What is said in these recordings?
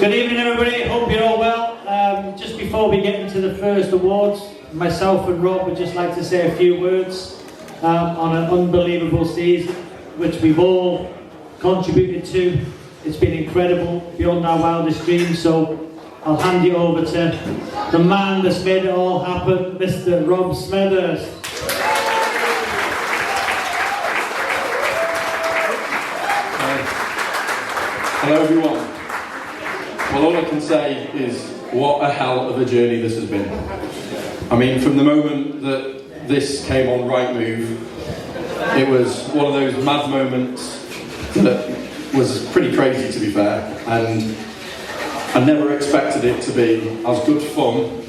Good evening, everybody. Hope you're all well. Just before we get into the first awards, myself and Rob would just like to say a few words on an unbelievable season, which we've all contributed to. It's been incredible, beyond our wildest dreams. So I'll hand you over to the man that's made it all happen, Mr. Rob Smethurst. Hello everyone. Well, all I can say is what a hell of a journey this has been. I mean, from the moment that this came on Rightmove, it was one of those mad moments that was pretty crazy, to be fair, and I never expected it to be as good fun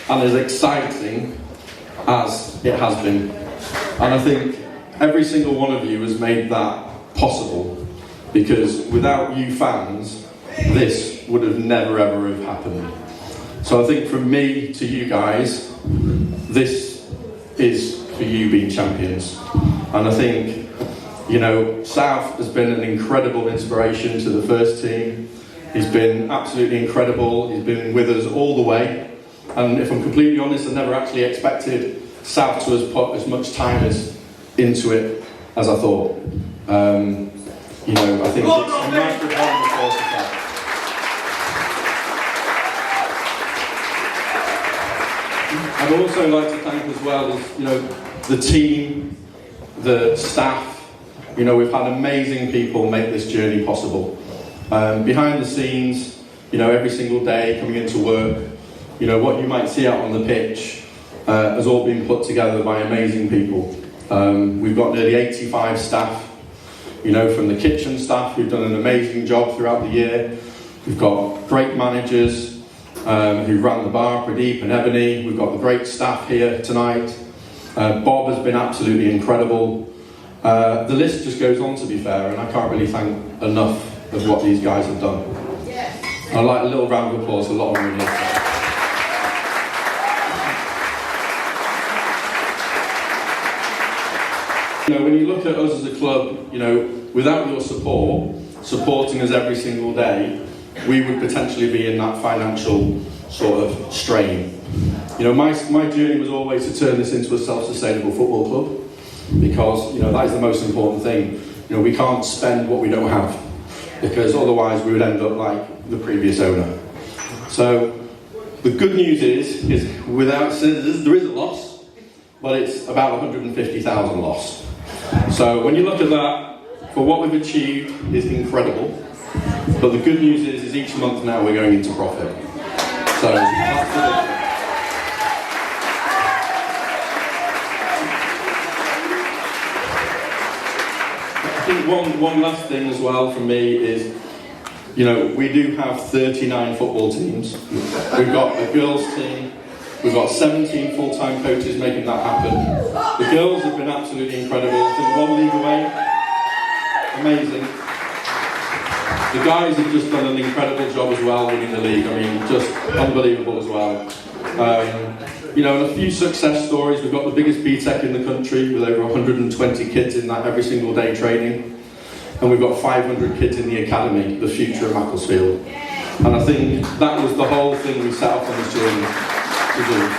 and as exciting as it has been. And I think every single one of you has made that possible, because without you fans, this would have never ever have happened. So I think from me to you guys, this is for you being champions. And I think, you know, South has been an incredible inspiration to the first team. He's been absolutely incredible. He's been with us all the way. And if I'm completely honest, I never actually expected South to have put as much time into it as I thought. You know, I think it's a massive round of applause for South. I'd also like to thank as well as, you know, the team, the staff. You know, we've had amazing people make this journey possible. Behind the scenes, you know, every single day coming into work, you know, what you might see out on the pitch has all been put together by amazing people. We've got nearly 85 staff, you know, from the kitchen staff who've done an amazing job throughout the year. We've got great managers who ran the bar, Pradeep and Ebony. We've got the great staff here tonight. Bob has been absolutely incredible. The list just goes on, to be fair, and I can't really thank enough of what these guys have done. I'd like a little round of applause for a lot of them here. You know, when you look at us as a club, you know, without your support, supporting us every single day, we would potentially be in that financial sort of strain. You know, my journey was always to turn this into a self-sustainable football club, because, you know, that is the most important thing. You know, we can't spend what we don't have, because otherwise we would end up like the previous owner. So the good news is without scissors, there is a loss, but it's about 150,000 loss. So when you look at that, for what we've achieved is incredible. But the good news is each month now we're going into profit. So that's the I think one last thing as well from me is, you know, we do have 39 football teams. We've got a girls team. We've got 17 full-time coaches making that happen. The girls have been absolutely incredible. I think one league away. Amazing. The guys have just done an incredible job as well winning the league. I mean, just unbelievable as well. You know, and a few success stories. We've got the biggest BTEC in the country with over 120 kids in that every single day training. And we've got 500 kids in the academy, the future of Macclesfield. And I think that was the whole thing we set off on this journey to do.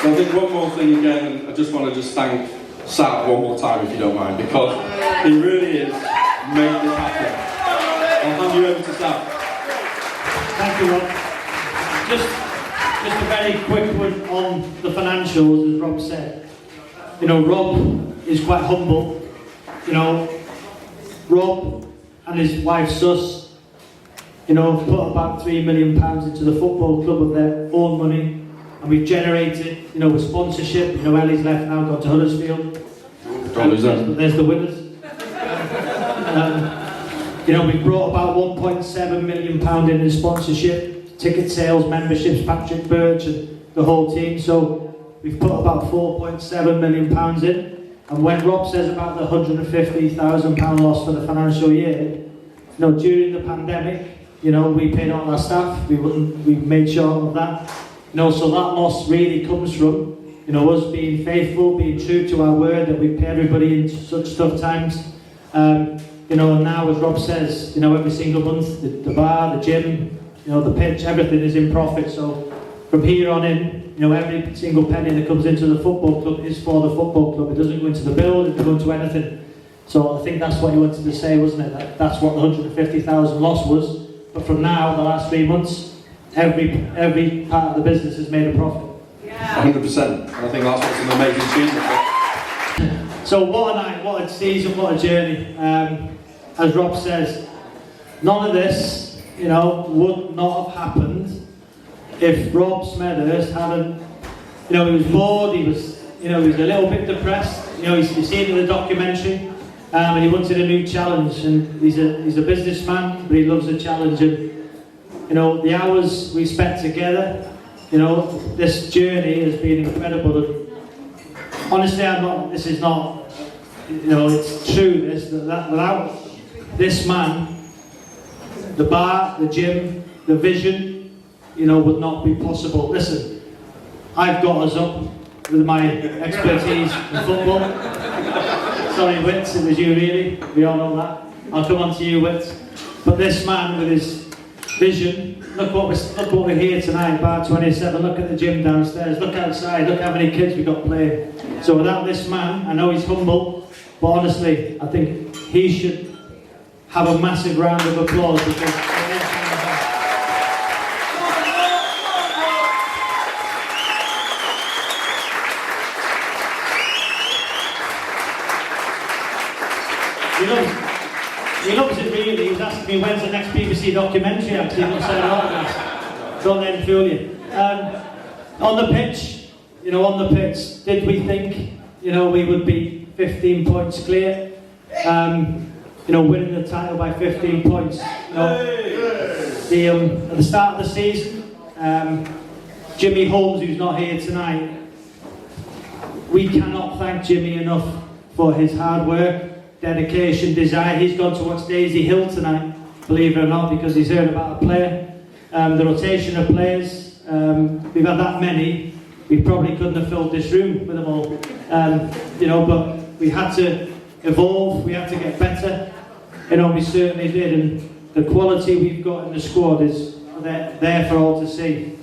So I think one more thing again, I just want to thank Sat one more time, if you don't mind, because he really is made this happen. I'll hand you over to Sat. Thank you, Rob. Just a very quick one on the financials, as Rob said. You know, Rob is quite humble. You know, Rob and his wife Sus, you know, have put about £3 million into the football club of their own money. And we've generated, you know, with sponsorship. You know, Ellie's left now, gone to Huddersfield. There's the winners. You know, we've brought about £1.7 million in sponsorship, ticket sales, memberships, Patrick Birch and the whole team. So we've put about £4.7 million in. And when Rob says about the £150,000 loss for the financial year, you know, during the pandemic, you know, we paid all our staff. We made sure of that. You know, so that loss really comes from, you know, us being faithful, being true to our word, that we pay everybody in such tough times. You know, and now, as Rob says, you know, every single month, the bar, the gym, you know, the pitch, everything is in profit. So from here on in, you know, every single penny that comes into the football club is for the football club. It doesn't go into the build, it doesn't go into anything. So I think that's what you wanted to say, wasn't it? That's what the 150,000 loss was. But from now, the last 3 months, every part of the business has made a profit. 100%. I think that's what's an amazing achievement. So what a night, what a season, what a journey. As Rob says, none of this, you know, would not have happened if Rob Smethurst hadn't, you know, he was bored, he was a little bit depressed. You know, he's seen it in the documentary, and he wanted a new challenge. And he's a businessman, but he loves a challenge. And you know, the hours we spent together, you know, this journey has been incredible. And honestly, this is not, you know, it's true. That without this man, the bar, the gym, the vision, you know, would not be possible. Listen, I've got us up with my expertise in football. Sorry, Wits, it was you really. We all know that. I'll come on to you, Wits. But this man with his vision, look what we're here tonight, bar 27. Look at the gym downstairs. Look outside. Look how many kids we've got playing. So without this man, I know he's humble, but honestly, I think he should have a massive round of applause because. He loves it really. He was asking me when's the next BBC documentary actually. Don't let him fool you. On the pitch, did we think, you know, we would be 15 points clear? You know, winning the title by 15 points. You know, at the start of the season, Jimmy Holmes, who's not here tonight, we cannot thank Jimmy enough for his hard work, dedication, desire. He's gone to watch Daisy Hill tonight, believe it or not, because he's heard about a player. The rotation of players, we've had that many, we probably couldn't have filled this room with them all. You know, but we had to evolve, we had to get better. You know, we certainly did, and the quality we've got in the squad is there for all to see.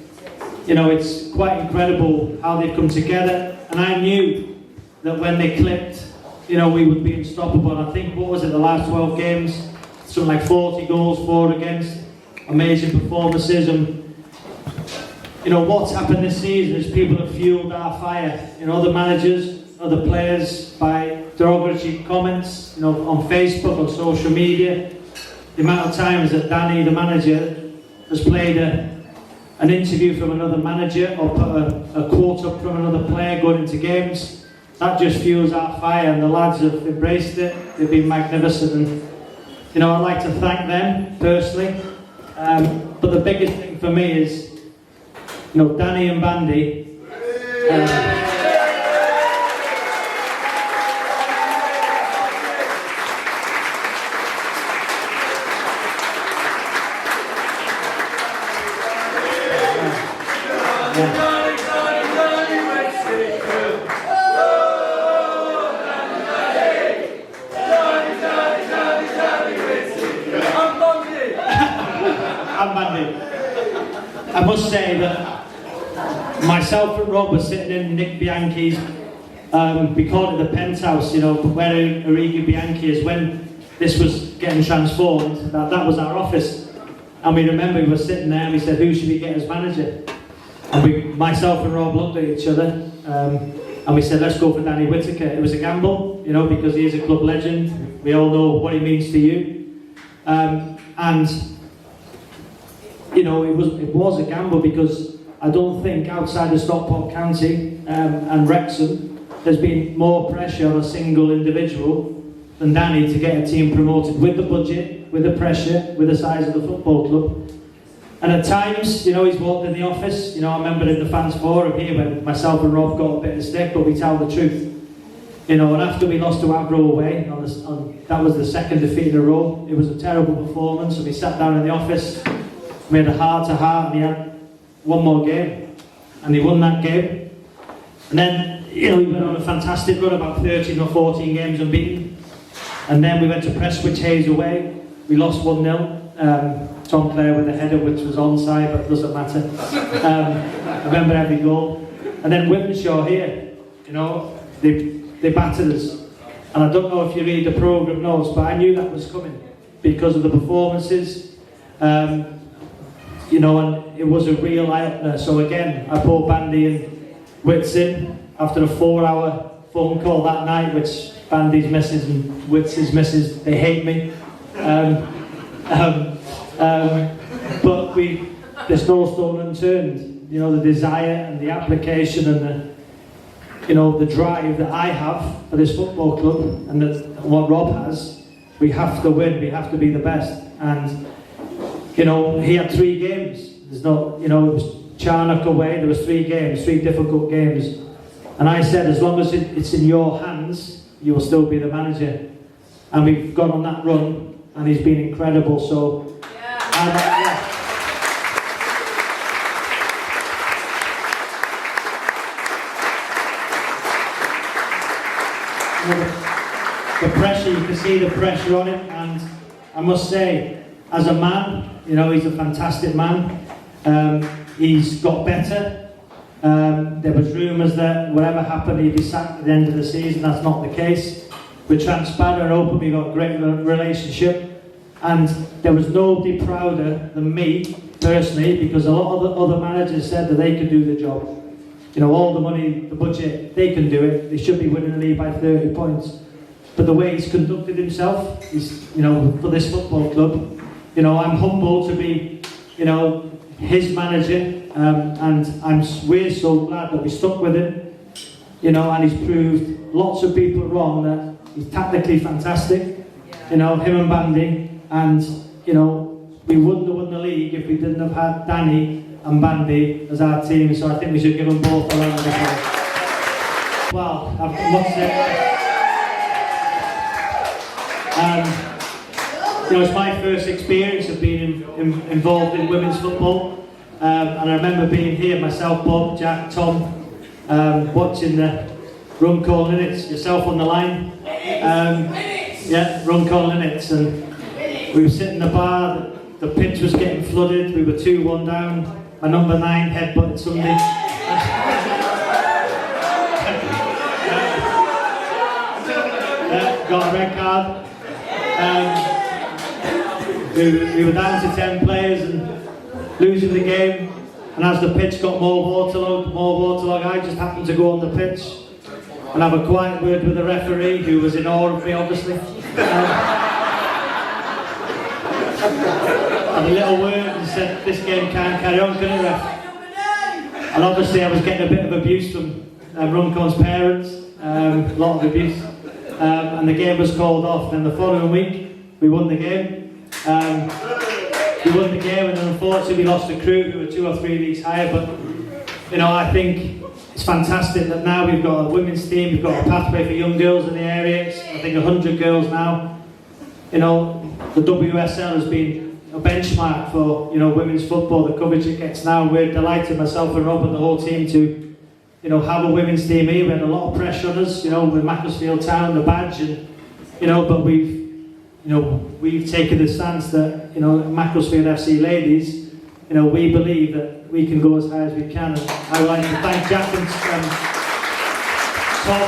You know, it's quite incredible how they've come together, and I knew that when they clicked, you know, we would be unstoppable. And I think, what was it, the last 12 games, something like 40 goals for against, amazing performances. And you know, what's happened this season is people have fueled our fire. You know, the managers, other players, by derogatory comments, you know, on Facebook, on social media. The amount of times that Danny, the manager, has played an interview from another manager or put a quote up from another player going into games. That just fuels our fire, and the lads have embraced it. They've been magnificent, and you know, I'd like to thank them personally. But the biggest thing for me is, you know, Danny and Bandy. I must say that myself and Rob were sitting in Nick Bianchi's, we called it the penthouse, you know, where Arrigo Bianchi is. When this was getting transformed, that was our office. And we remember we were sitting there and we said, who should we get as manager? And myself and Rob looked at each other and we said, let's go for Danny Whittaker. It was a gamble, you know, because he is a club legend. We all know what he means to you. And you know, it was a gamble because I don't think outside of Stockport County and Wrexham there's been more pressure on a single individual than Danny to get a team promoted, with the budget, with the pressure, with the size of the football club. And at times, you know, he's walked in the office. You know, I remember in the fans forum here when myself and Rob got a bit of stick, but we tell the truth. You know, and after we lost to Avro away, that was the second defeat in a row. It was a terrible performance, and we sat down in the office. We had a heart-to-heart, and he had one more game, and he won that game. And then, you know, he went on a fantastic run, about 13 or 14 games unbeaten. And then we went to Prestwich Hayes away. We lost 1-0. Tom Clare with a header which was onside, but it doesn't matter. I remember every goal. And then Wythenshawe here, you know, they battered us. And I don't know if you read the programme notes, but I knew that was coming because of the performances. You know, and it was a real eye-opener. So again, I brought Bandy and Wits in after a 4-hour phone call that night, which Bandy's missus and Wits' missus, they hate me. But there's no stone unturned. You know, the desire and the application and the, you know, the drive that I have for this football club and what Rob has, we have to win, we have to be the best. And, you know, he had 3 games. There's no, you know, it was Charnock away, there was 3 games, 3 difficult games. And I said, as long as it's in your hands, you will still be the manager. And we've gone on that run, and he's been incredible. So, yeah. The pressure, you can see the pressure on him, and I must say, as a man, you know, he's a fantastic man. He's got better. There was rumours that whatever happened, he'd be sacked at the end of the season. That's not the case. We're transparent and open. We've got a great relationship, and there was nobody prouder than me personally, because a lot of the other managers said that they could do the job. You know, all the money, the budget, they can do it. They should be winning the league by 30 points. But the way he's conducted himself, he's, you know, for this football club, you know, I'm humbled to be, you know, his manager, and we're so glad that we stuck with him, you know, and he's proved lots of people wrong that he's tactically fantastic, you know, him and Bandy, and, you know, we wouldn't have won the league if we didn't have had Danny and Bandy as our team, so I think we should give them both a round of applause. Well, I must say, you know, it's my first experience of being involved in women's football, and I remember being here myself, Bob, Jack, Tom, watching the Runcorn Linnets, yourself on the line, yeah, Runcorn Linnets, and we were sitting in the bar, the pitch was getting flooded, we were 2-1 down, my number 9 headbutted somebody. Got a red card. We were down to 10 players and losing the game, and as the pitch got more waterlogged, I just happened to go on the pitch and have a quiet word with the referee, who was in awe of me, obviously. Had a little word and said, this game can't carry on, can it, ref? And obviously I was getting a bit of abuse from Runcorn's parents, a lot of abuse, and the game was called off. And the following week we won the game. We won the game, and then unfortunately we lost the Crew, who were 2 or 3 leagues higher. But you know, I think it's fantastic that now we've got a women's team, we've got a pathway for young girls in the area. It's, I think, 100 girls now. You know, the WSL has been a benchmark for, you know, women's football, the coverage it gets now. We're delighted, myself and Rob and the whole team, to, you know, have a women's team here. We had a lot of pressure on us, you know, with Macclesfield Town, the badge, and, you know, but we've taken the stance that, you know, Macclesfield FC ladies, you know, we believe that we can go as high as we can. And I would like to thank Jack and Tom,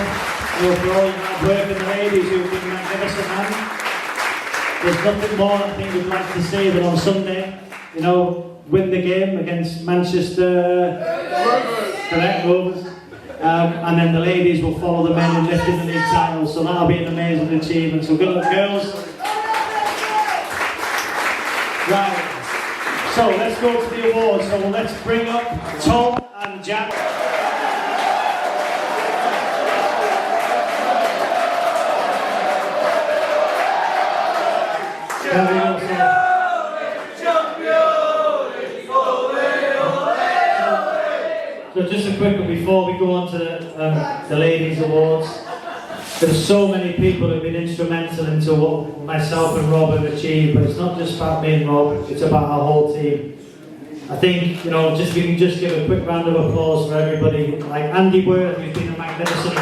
you know, for all your hard work, and the ladies who've been magnificent, man. There's nothing more I think we'd like to see than on Sunday, you know, win the game against Manchester correct, Rovers. And then the ladies will follow the men in lifting the league title, so that'll be an amazing achievement. So good luck, girls. Right, so let's go to the awards. So let's bring up Tom and Jack. So just a quick one before we go on to the ladies' awards. There's so many people who have been instrumental into what myself and Rob have achieved, but it's not just about me and Rob, it's about our whole team. I think, you know, we can just give a quick round of applause for everybody, like Andy Worth, who's been a magnificent...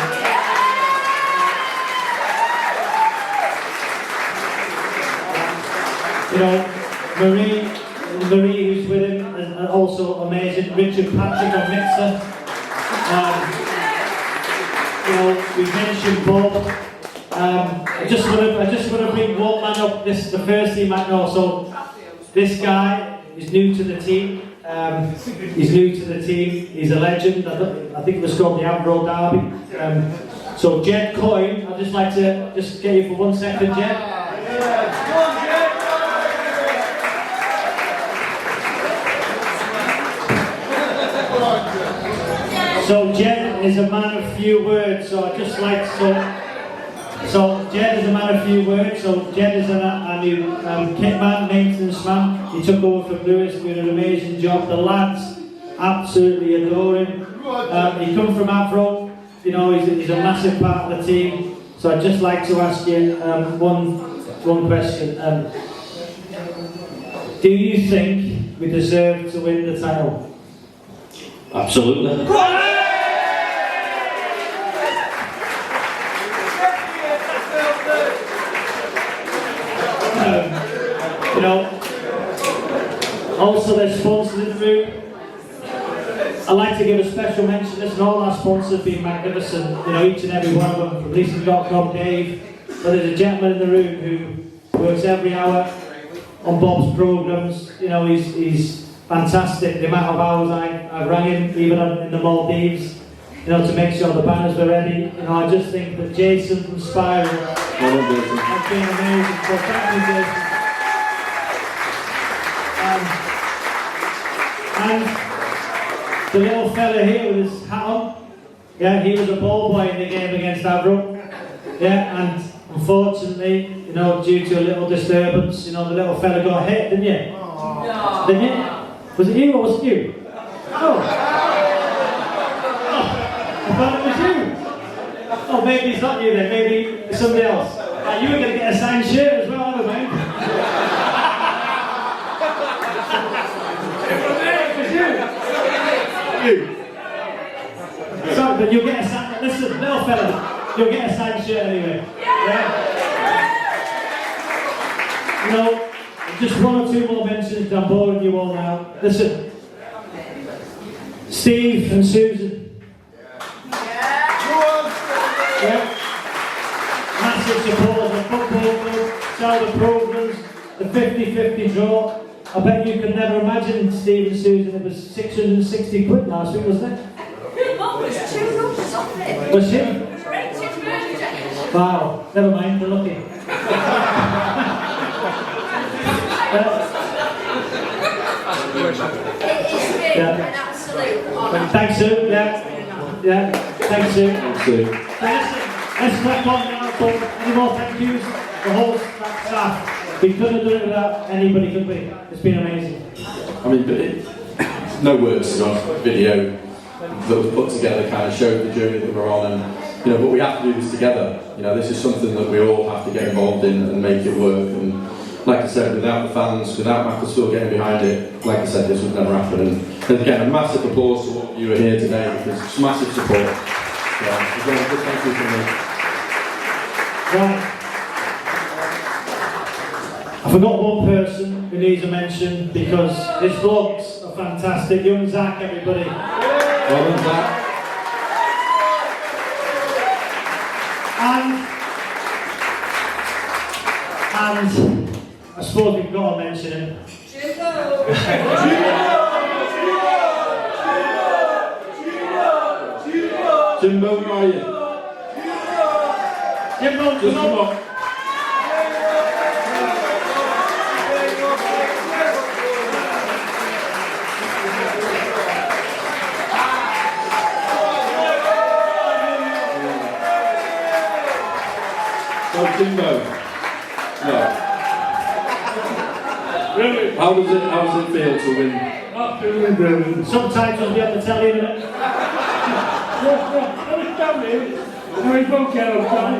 You know, Marie who's with him, and also amazing. Richard Patrick on mixer. You know, we've mentioned Bob. I just want to bring one man up. This is the first team I know. So this guy is new to the team. He's new to the team. He's a legend. I think it was called the Ambrose Derby. So Jed Coyne, I'd just like to just get you for 1 second, Jed. So Jed is a man of few words. So I just like so Jed is a man of few words. So Jed is a new kit man, maintenance man. He took over from Lewis, doing an amazing job. The lads absolutely adore him. He comes from Avro. You know, he's a massive part of the team. So I'd just like to ask you one question. Do you think we deserve to win the title? Absolutely. You know, also there's sponsors in the room. I'd like to give a special mention. Listen, all our sponsors have been magnificent. You know, each and every one of them, from Leeson.com, Dave. But there's a gentleman in the room who works every hour on Bob's programmes. You know, he's fantastic. The amount of hours I rang him, even in the Maldives, you know, to make sure the banners were ready. You know, I just think that Jason from Spiral has been amazing. So thank you, Jason. And the little fella here with his hat on, yeah, he was a ball boy in the game against Avro. Yeah, and unfortunately, you know, due to a little disturbance, you know, the little fella got hit, didn't you? No. Didn't you? Was it you or was it you? Oh. I thought it was you. Oh, maybe it's not you then, maybe it's somebody else. You were going to get a signed shirt as well, haven't we? Sorry, but you'll get a signed, listen, little fella, you'll get a signed shirt anyway. Yeah? You know, just one or two more mentions, I'm boring you all now. Listen, Steve and Susan. Yeah? Massive support of the football club, Selda programs, the 50-50 draw. I bet you could never imagine, Steve and Susan, it was 660 quid last week, wasn't it? Was 2 rupees off it. Was she? Rated murder. Wow, never mind, they're lucky. It has been an absolute honour. Thanks, Sue. Yeah. Thanks, Sue. Thanks, Sue. Let's crack on now. So, any more thank yous? The whole staff. We couldn't do it without anybody, could we? It's been amazing. I mean, no words enough. Video that was put together kind of showed the journey that we're on, and you know, but we have to do this together. You know, this is something that we all have to get involved in and make it work. And like I said, without the fans, without Macclesfield getting behind it, like I said, this would never happen. And again, a massive applause to all of you are here today, because it's massive support. Yeah, again, a good thank you from me. Right. I forgot one person who needs a mention, because his vlogs are fantastic. Young Zach, everybody. Well done, Zach. And I suppose we've got to mention him. Jimbo, where are you? Jimbo, Just come up. So Jimbo, no. How does it feel to win? Absolutely brilliant. Sometimes we'll be on the telly, innit? We both get outside.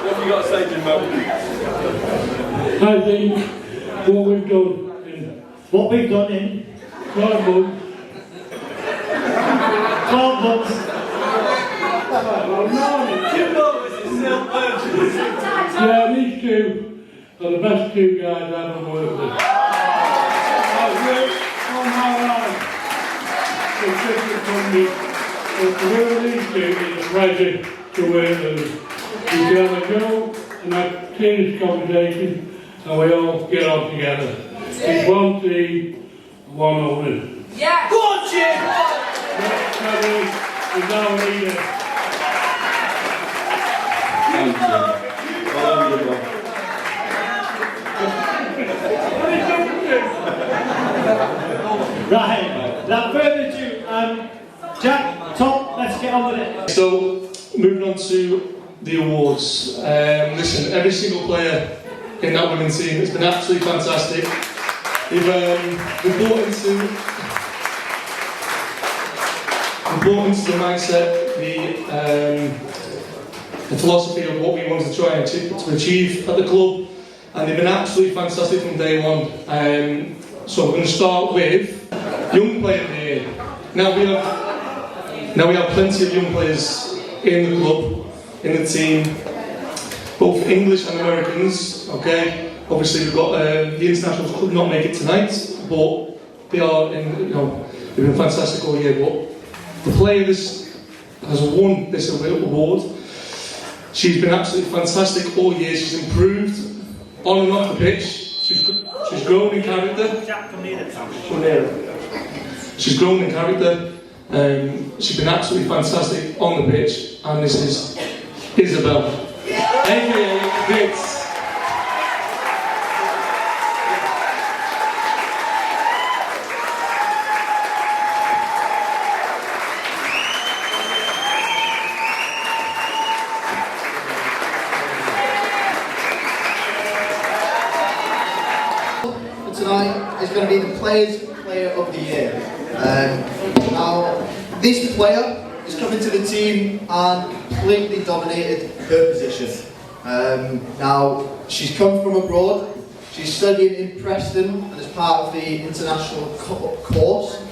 What have you got to say, Jimbo? I think what we've done in What we've done in 12 months. 12 months. Yeah, these two are the best two guys I've ever worked with. I've worked all my life with different companies, but to work with these two is a pleasure to work with them. We can have a go and have serious conversation, and we all get on together. It's one team, one owner. Yeah. Go on, Jim! Kevin is our leader. Thank you. Well done, Jimbo. Right, without further ado, Jack, Tom, let's get on with it. So, moving on to the awards. Listen, every single player in that women's team has been absolutely fantastic. They've brought into the mindset, the philosophy of what we wanted to try and to achieve at the club, and they've been absolutely fantastic from day one. So we're going to start with Young Player of the Year. Now we have plenty of young players in the club, in the team, both English and Americans. Okay, obviously we've got the internationals could not make it tonight, but they are they've been fantastic all year. But the player has won this award. She's been absolutely fantastic all year. She's improved on and off the pitch. She's grown in character. She's grown in character. She's been absolutely fantastic on the pitch, and this is Isabel, aka Bits. Tonight is going to be the Players' Player of the Year. Now, this player is coming to the team and completely dominated her position. Now, she's come from abroad. She's studying in Preston and is part of the international course,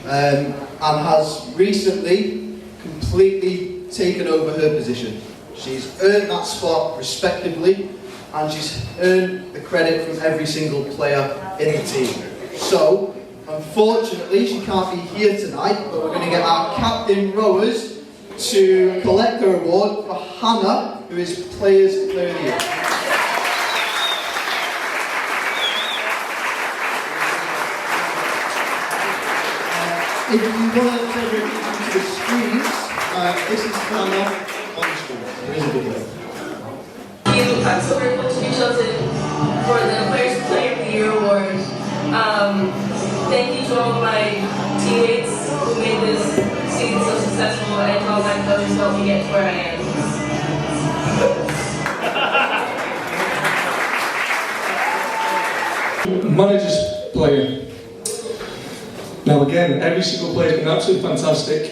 and has recently completely taken over her position. She's earned that spot respectively, and she's earned the credit from every single player in the team. So, unfortunately, she can't be here tonight, but we're going to get our captain rowers to collect their award for Hannah, who is Players' Player of the Year. If you want to take her to the screens, this is Hannah on the screen. There is a video. I'm so grateful to be chosen for the Players' Player of the Year award. Thank you to all of my teammates who made this season so successful, and to all my coaches who helped me get to where I am. Manager's player. Now again, every single player has been absolutely fantastic,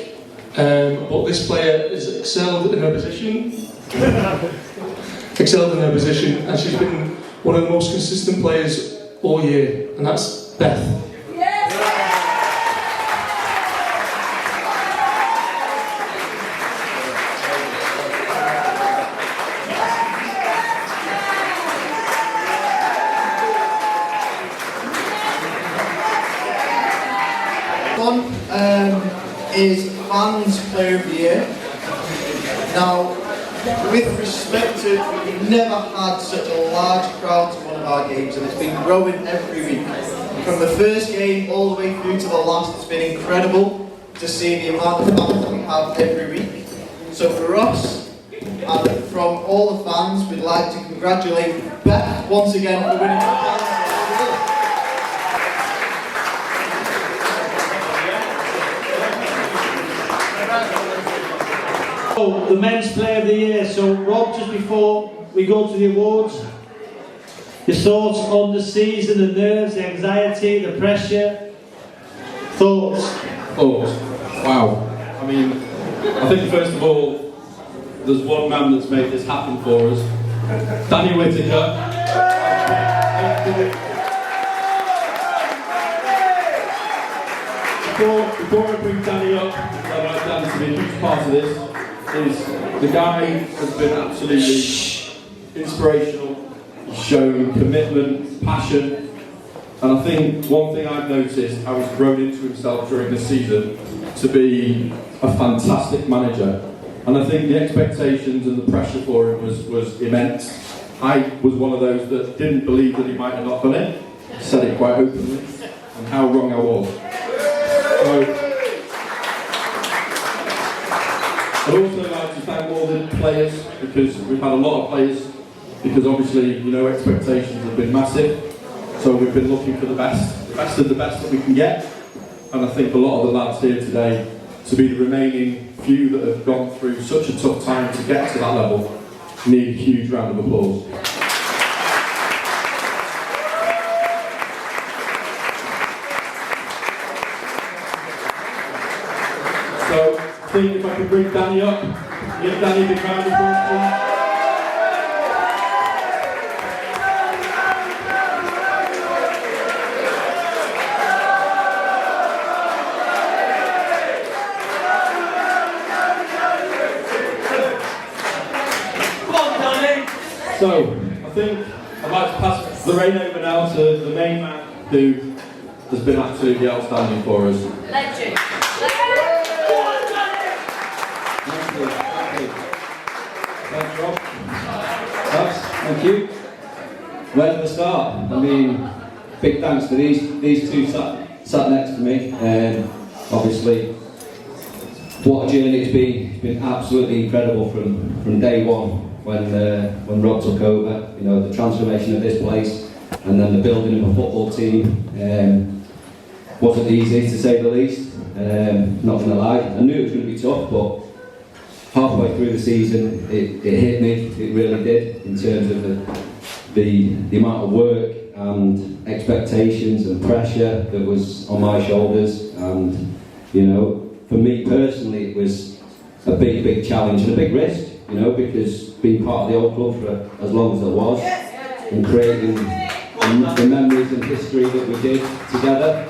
but this player has excelled in her position. And she's been one of the most consistent players all year, and that's Beth. One is Fans Player of the Year. Now, with respect to, we've never had such a large crowd to one of our games, and it's been growing every week. From the first game all the way through to the last, it's been incredible to see the amount of fans that we have every week. So for us, and from all the fans, we'd like to congratulate Beth once again for winning the Fans Player of the Year. So, the Men's Player of the Year. So, Rob, just before we go to the awards, your thoughts on the season, the nerves, the anxiety, the pressure, thoughts? Wow. I mean, I think first of all, there's one man that's made this happen for us, Danny Whittaker. Before I bring Danny up, I'd like Danny to be a huge part of this. The guy has been absolutely inspirational He's shown commitment, passion, and I think one thing I've noticed how he's grown into himself during this season to be a fantastic manager. And I think the expectations and the pressure for him was immense. I was one of those that didn't believe that he might have not done it. Said it quite openly, and how wrong I was. So, I'd also like to thank all the players, because we've had a lot of players, because obviously, you know, expectations have been massive. So we've been looking for the best of the best that we can get. And I think a lot of the lads here today, to be the remaining few that have gone through such a tough time to get to that level, need a huge round of applause. So, I think if I could bring Danny up, give Danny a big round of applause. So, I think I'd like to pass the reign over now to the main man who has been absolutely outstanding for us. Legend. Thanks, Rob. Thank you. Where do I start? I mean, big thanks to these two sat next to me. Obviously, what a journey it's been. It's been absolutely incredible from day one when Rob took over. You know, the transformation of this place and then the building of a football team wasn't easy, to say the least. Not going to lie, I knew it was going to be tough, but halfway through the season, it hit me. It really did, in terms of the amount of work and expectations and pressure that was on my shoulders. And you know, for me personally, it was a big challenge and a big risk. You know, because being part of the old club for as long as I was, and creating the memories and history that we did together.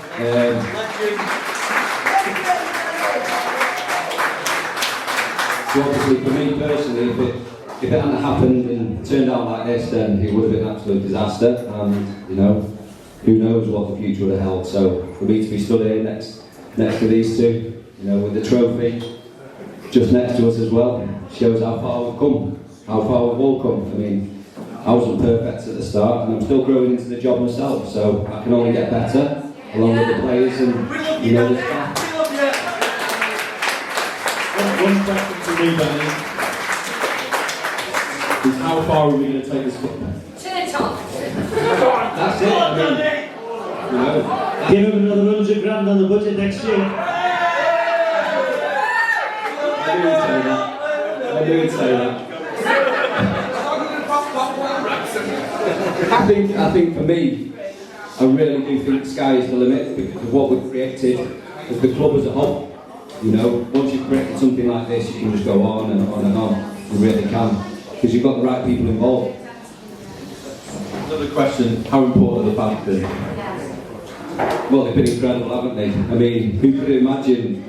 So obviously for me personally, if it hadn't happened and turned out like this, then it would have been an absolute disaster. And you know, who knows what the future would have held. So for me to be stood here next to these two, you know, with the trophy just next to us as well, shows how far we've come, how far we've all come. I mean, I wasn't perfect at the start, and I'm still growing into the job myself, so I can only get better, along with the players and, you know, the staff. One question for me, Danny, is how far are we going to take this club? To the top. That's it, I mean, you know. Give him another 100 grand on the budget next year. I do say that. I think for me, I really do think the sky is the limit because of what we've created as the club as a whole. You know, once you've created something like this, you can just go on and on and on. You really can, because you've got the right people involved. Another question: how important have the fans been? Well, they've been incredible, haven't they? I mean, who could imagine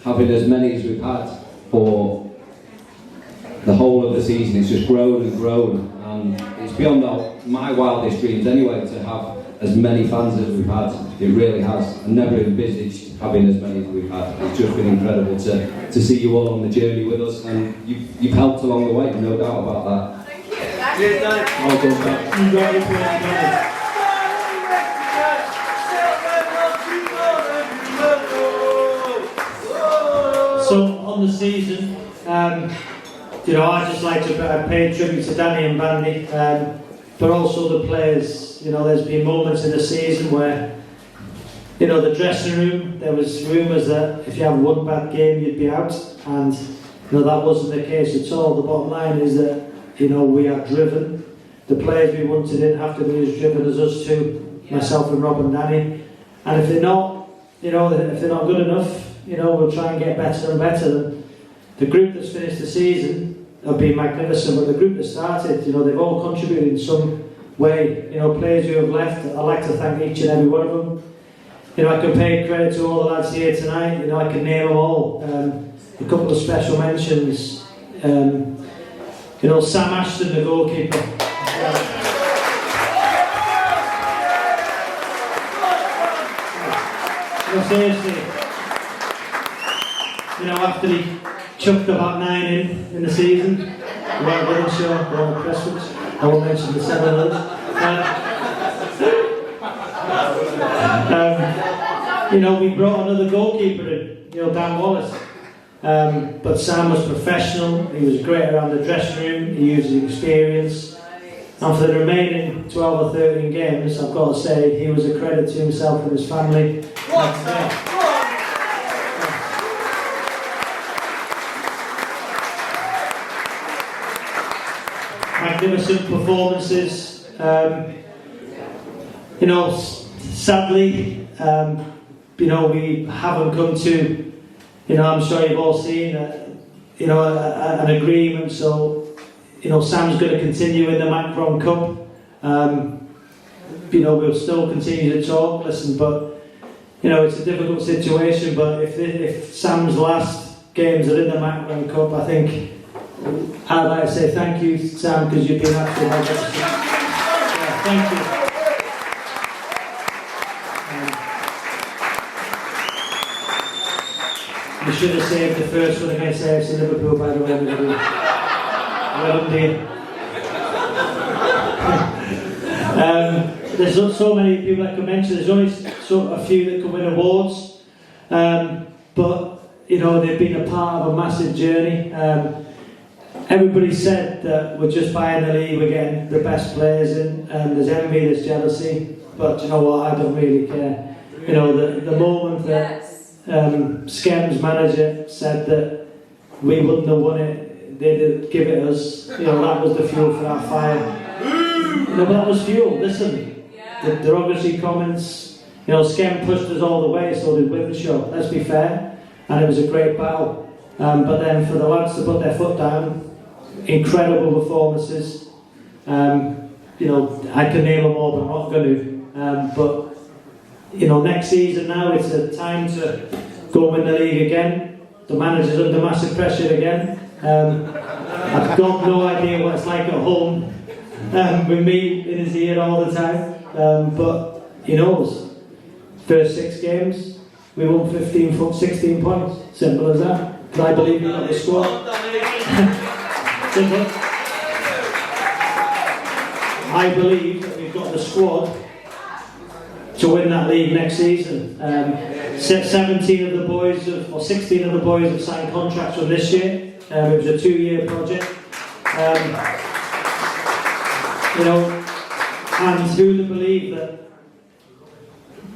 having as many as we've had for the whole of the season? It's just grown and grown, and it's beyond my wildest dreams anyway to have as many fans as we've had. It really has. I never envisaged having as many as we've had. It's just been incredible to see you all on the journey with us, and you've helped along the way, no doubt about that. Thank you. Well done, Pat. You got it, Danny. So on the season, you know, I just like to pay tribute to Danny and Bandy, but also the players. You know, there's been moments in the season where, you know, the dressing room, there was rumours that if you have one bad game, you'd be out, and you know that wasn't the case at all. The bottom line is that, you know, we are driven. The players we wanted didn't have to be as driven as us two, myself and Rob and Danny. And if they're not, you know, if they're not good enough, you know, we'll try and get better and better. The group that's finished the season have been magnificent, but the group that started, you know, they've all contributed in some way. You know, players who have left, I'd like to thank each and every one of them. You know, I can pay credit to all the lads here tonight. You know, I can name them all. A couple of special mentions. You know, Sam Ashton, the goalkeeper. seriously, you know, after he chucked about 9 in the season, we weren't really sure, we weren't impressed with us. I won't mention the 7 of them. You know, we brought another goalkeeper in, you know, Dan Wallace. But Sam was professional, he was great around the dressing room, he used his experience. And for the remaining 12 or 13 games, I've got to say, he was a credit to himself and his family. Magnificent performances. You know, sadly, you know, we haven't come to, you know, I'm sure you've all seen, you know, an agreement. So, you know, Sam's going to continue in the Macron Cup. You know, we'll still continue to talk. Listen, but you know, it's a difficult situation. But if Sam's last games are in the Macron Cup, I think I'd like to say thank you, Sam, because you've been absolutely magnificent. Yeah, thank you. We should have saved the first one against AFC Liverpool, by the way. Well done, dear. There's so many people that can mention. There's only a few that can win awards, but you know, they've been a part of a massive journey. Everybody said that we're just buying the league, we're getting the best players in, and there's envy, there's jealousy. But you know what? I don't really care. You know, the moment that Skem's manager said that we wouldn't have won it, they'd give it us. You know, that was the fuel for our fire. You know, but that was fuel. Listen, the derogatory comments. You know, Skem pushed us all the way, so did Withenshaw. Let's be fair, and it was a great battle. But then for the lads to put their foot down, incredible performances. You know, I can name them all, but I'm not going to. But you know, next season now, it's a time to go win the league again. The manager's under massive pressure again. I've got no idea what it's like at home with me in his ear all the time. But he knows. First 6 games, we won 16 points. Simple as that. Because I believe we've got the squad. Simple. I believe that we've got the squad to win that league next season. 17 of the boys, or 16 of the boys have signed contracts from this year. It was a 2-year project. You know, and who would believe that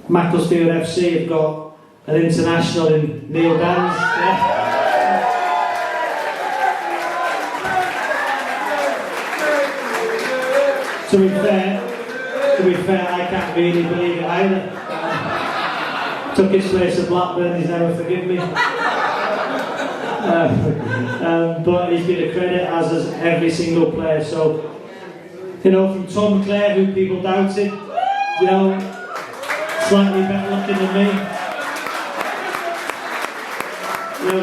Macclesfield FC have got an international in Neil Dans? Yeah. To be fair, I can't really believe it either. Took his place at Blackburn, he's never forgiven me. But he's been a credit, as is every single player. So, you know, from Tom Clare, who people doubted, you know, slightly better looking than me. You know,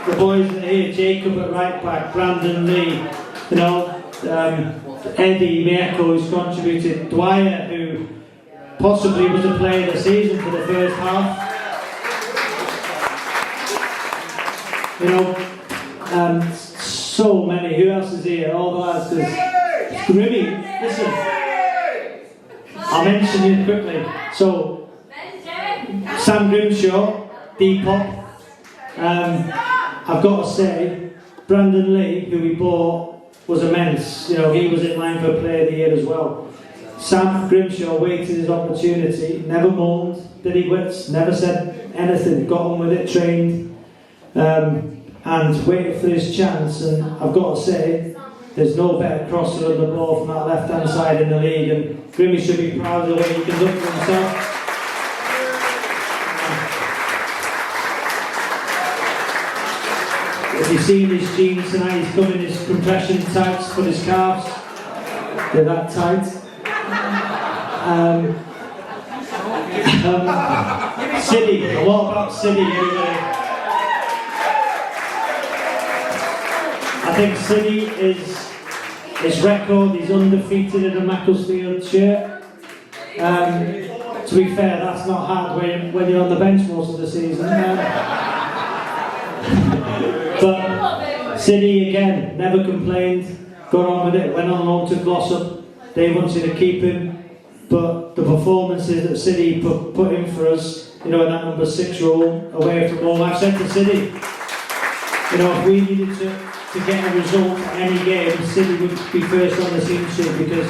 the boys that are here, Jacob at right back, Brandon Lee, you know, Eddie Mieko, who's contributed, Dwyer, who possibly was the player of the season for the first half. You know, so many. Who else is here? All the lads. Grimmy, listen. I'll mention you quickly. So, Sam Grimshaw, Depop. I've got to say, Brandon Lee, who we bought, was immense. You know, he was in line for Player of the Year as well. Sam Grimshaw waited his opportunity, never moaned, did he, Wits? Never said anything, got on with it, trained, and waited for his chance. And I've got to say, there's no better crosser of the ball from that left-hand side in the league, and Grimmy should be proud of the way he conducted himself. If you've seen his jeans tonight, he's come in his compression tights for his calves. They're that tight. City, a lot about City anyway. I think City is his record, he's undefeated in a Macclesfield shirt. to be fair, that's not hard when you're on the bench most of the season. But City again, never complained, got on with it, went on loan to Glossop. They wanted to keep him, but the performances that City put in for us, you know, in that number 6 role, away from home, I've said to City, you know, if we needed to get a result at any game, City would be first on the team sheet because,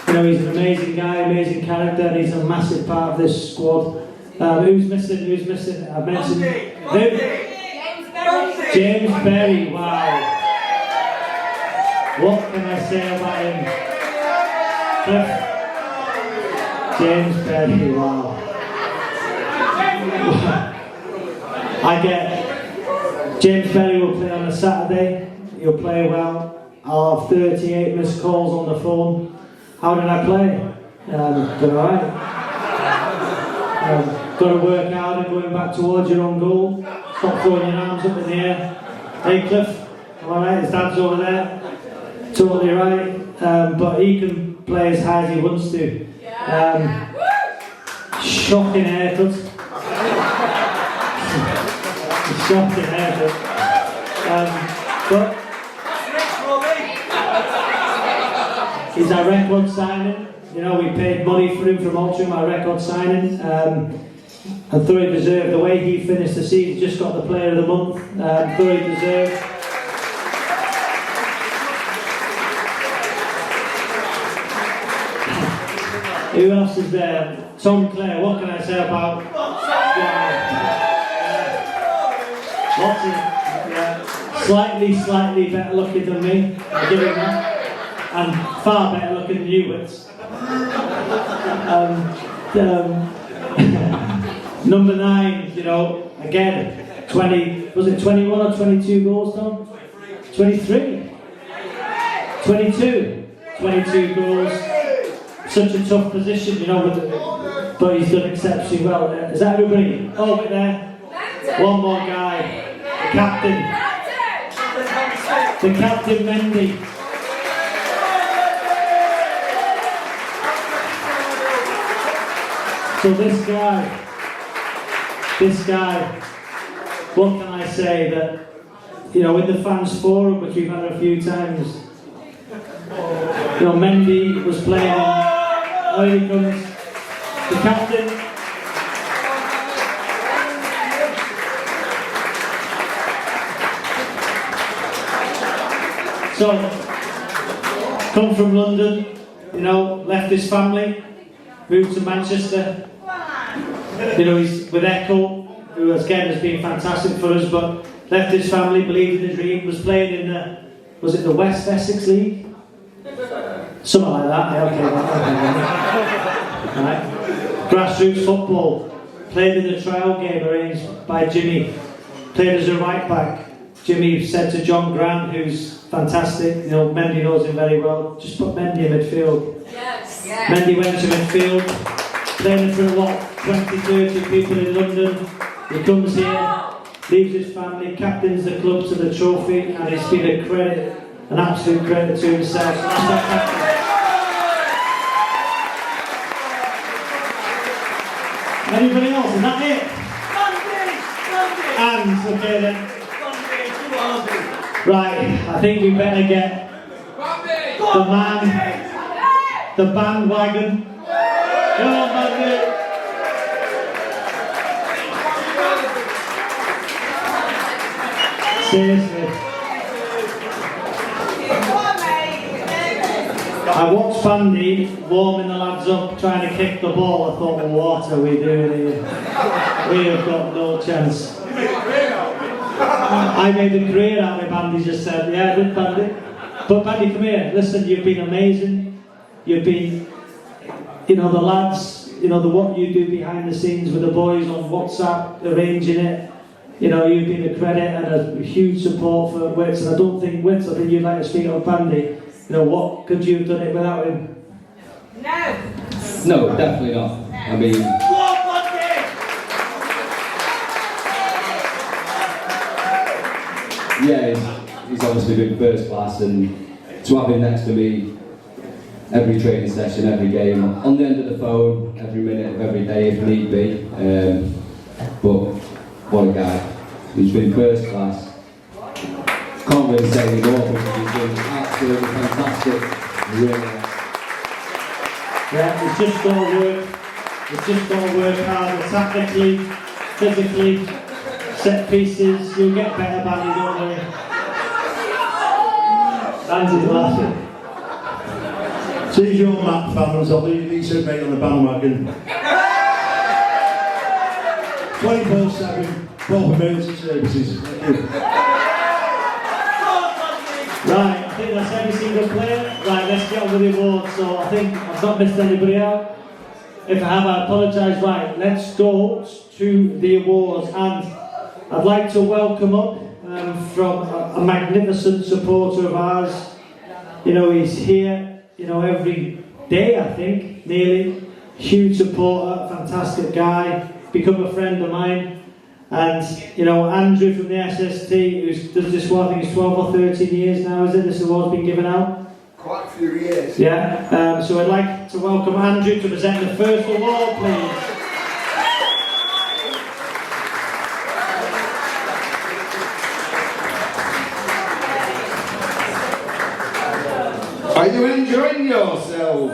you know, he's an amazing guy, amazing character, and he's a massive part of this squad. Who's missing? I've mentioned... Who? James Berry, wow. What can I say about him? James Berry, wow. I get James Berry will play on a Saturday, he'll play well. I'll have 38 missed calls on the phone. How did I play? Did alright. Got to work hard and going back towards your own goal. Stop throwing your arms up in the air. Hey Cliff, alright, his dad's over there. Totally right. But he can play as high as he wants to. Shocking haircut. Shocking haircut. But he's our record signing. You know, we paid money for him from Altrincham, our record signing. And thoroughly deserved. The way he finished the season, just got the player of the month. Thoroughly deserved. Who else is there? Tom Clare, what can I say about... Lots of... Slightly better looking than me. I'll give him that. And far better looking than you, Wits. Number 9, you know, again, 20, was it 21 or 22 goals, Tom? 23? 22 goals. Such a tough position, you know, but he's done exceptionally well. Is that everybody? Oh, wait there. One more guy. The captain. The captain, Mendy. So this guy, what can I say that, you know, in the fans forum, which we've had a few times, you know, Mendy was playing in, here he comes, the captain. So, come from London, you know, left his family, moved to Manchester. You know, he's with Echo, who again has been fantastic for us, but left his family, believed in his dream, was playing in the, was it the West Essex League? Something like that, okay. Right. Grassroots football, played in the trial game arranged by Jimmy, played as a right back. Jimmy said to John Grant, who's fantastic, you know, Mendy knows him very well, just put Mendy in midfield. Yes. Mendy went to midfield, playing for what, 20-30 people in London. He comes here, leaves his family, captains the club to the trophy, and it's been a credit, an absolute credit to himself. So that's that captain. Anybody else? Is that it? And, okay then. Right, I think we better get the man, the bandwagon. Come on, Bandy. Seriously. I watched Bandy warming the lads up, trying to kick the ball. I thought, well, what are we doing here? We have got no chance. I made a career out of it, Bandy just said. Yeah, good, Bandy. But Bandy, come here. Listen, you've been amazing. You've been, you know, the lads, you know, what you do behind the scenes with the boys on WhatsApp, arranging it. You know, you've been a credit and a huge support for Wits. And I don't think Wits, I think you'd like to speak on Bandy. You know, what could you have done it without him? No, definitely not. I mean... Yeah, he's obviously been first class, and to have him next to me every training session, every game, on the end of the phone, every minute of every day if need be. But what a guy. He's been first class. Can't really say any more, but he's been absolutely fantastic. Really. Yeah, it's just got to work. It's just got to work hard, tactically, physically, set pieces. You'll get better by it, don't worry. Andy's laughing. Since you're Matt fans, I'll leave these two mate on the bandwagon. 24/7, 12 emergency services. Thank you. Right, I think that's every single player. Right, let's get on with the awards. So I think I've not missed anybody out. If I have, I apologise. Right, let's go to the awards, and I'd like to welcome up from a magnificent supporter of ours. You know, he's here, you know, every day, I think, nearly. Huge supporter, fantastic guy, become a friend of mine. And, you know, Andrew from the SST, who does this one, I think it's 12 or 13 years now, is it? This award's been given out? Quite a few years. Yeah, so I'd like to welcome Andrew to present the first award, please. Are you enjoying yourselves?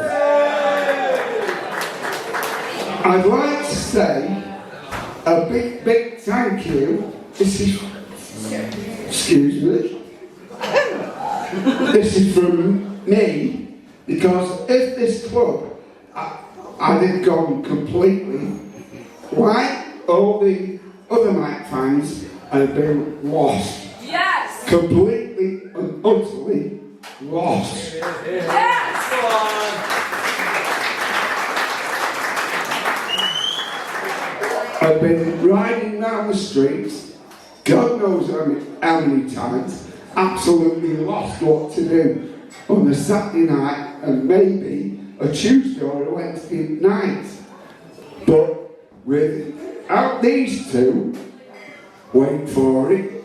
I'd like to say a big thank you. This is, excuse me. This is from me, because if this club had gone completely, why all the other Mike fans have been lost. Yes! Completely and utterly lost. Yes! I've been riding down the streets, God knows how many times, absolutely lost what to do on a Saturday night and maybe a Tuesday or a Wednesday night. But without these two, wait for it,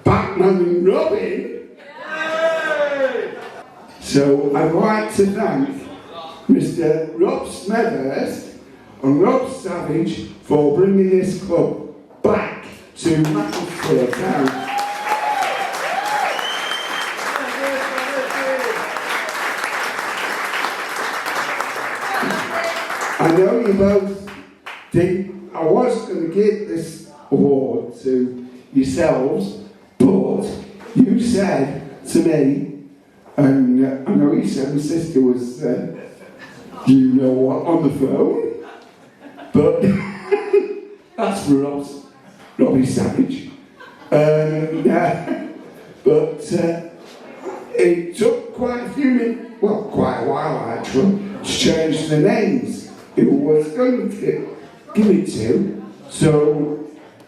Batman and Robin. So I'd like to thank Mr. Rob Smethurst and Rob Savage for bringing this club back to Macclesfield Town. I know you both think I was going to give this award to yourselves, but you said to me, and I know you said my sister was, you know what, on the phone, but that's for Robbie Savage. But it took quite a few minutes, well, quite a while actually, to change the names who was going to give it to. So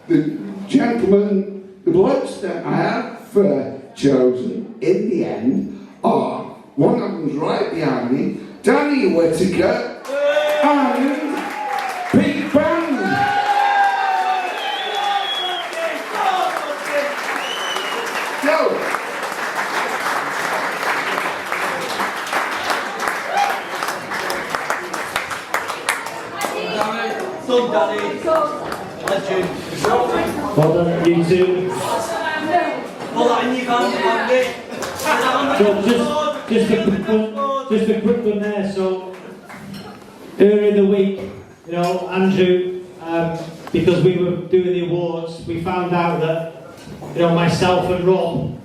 the gentlemen, the blokes that I have chosen in the end are, one of them's right behind me, Danny Whittaker and Big Bang. Go. Son Danny. Legend. Well done, you two. Well, I need Andy. So just a quick one there. So earlier in the week, you know, Andrew, because we were doing the awards, we found out that, you know, myself and Rob,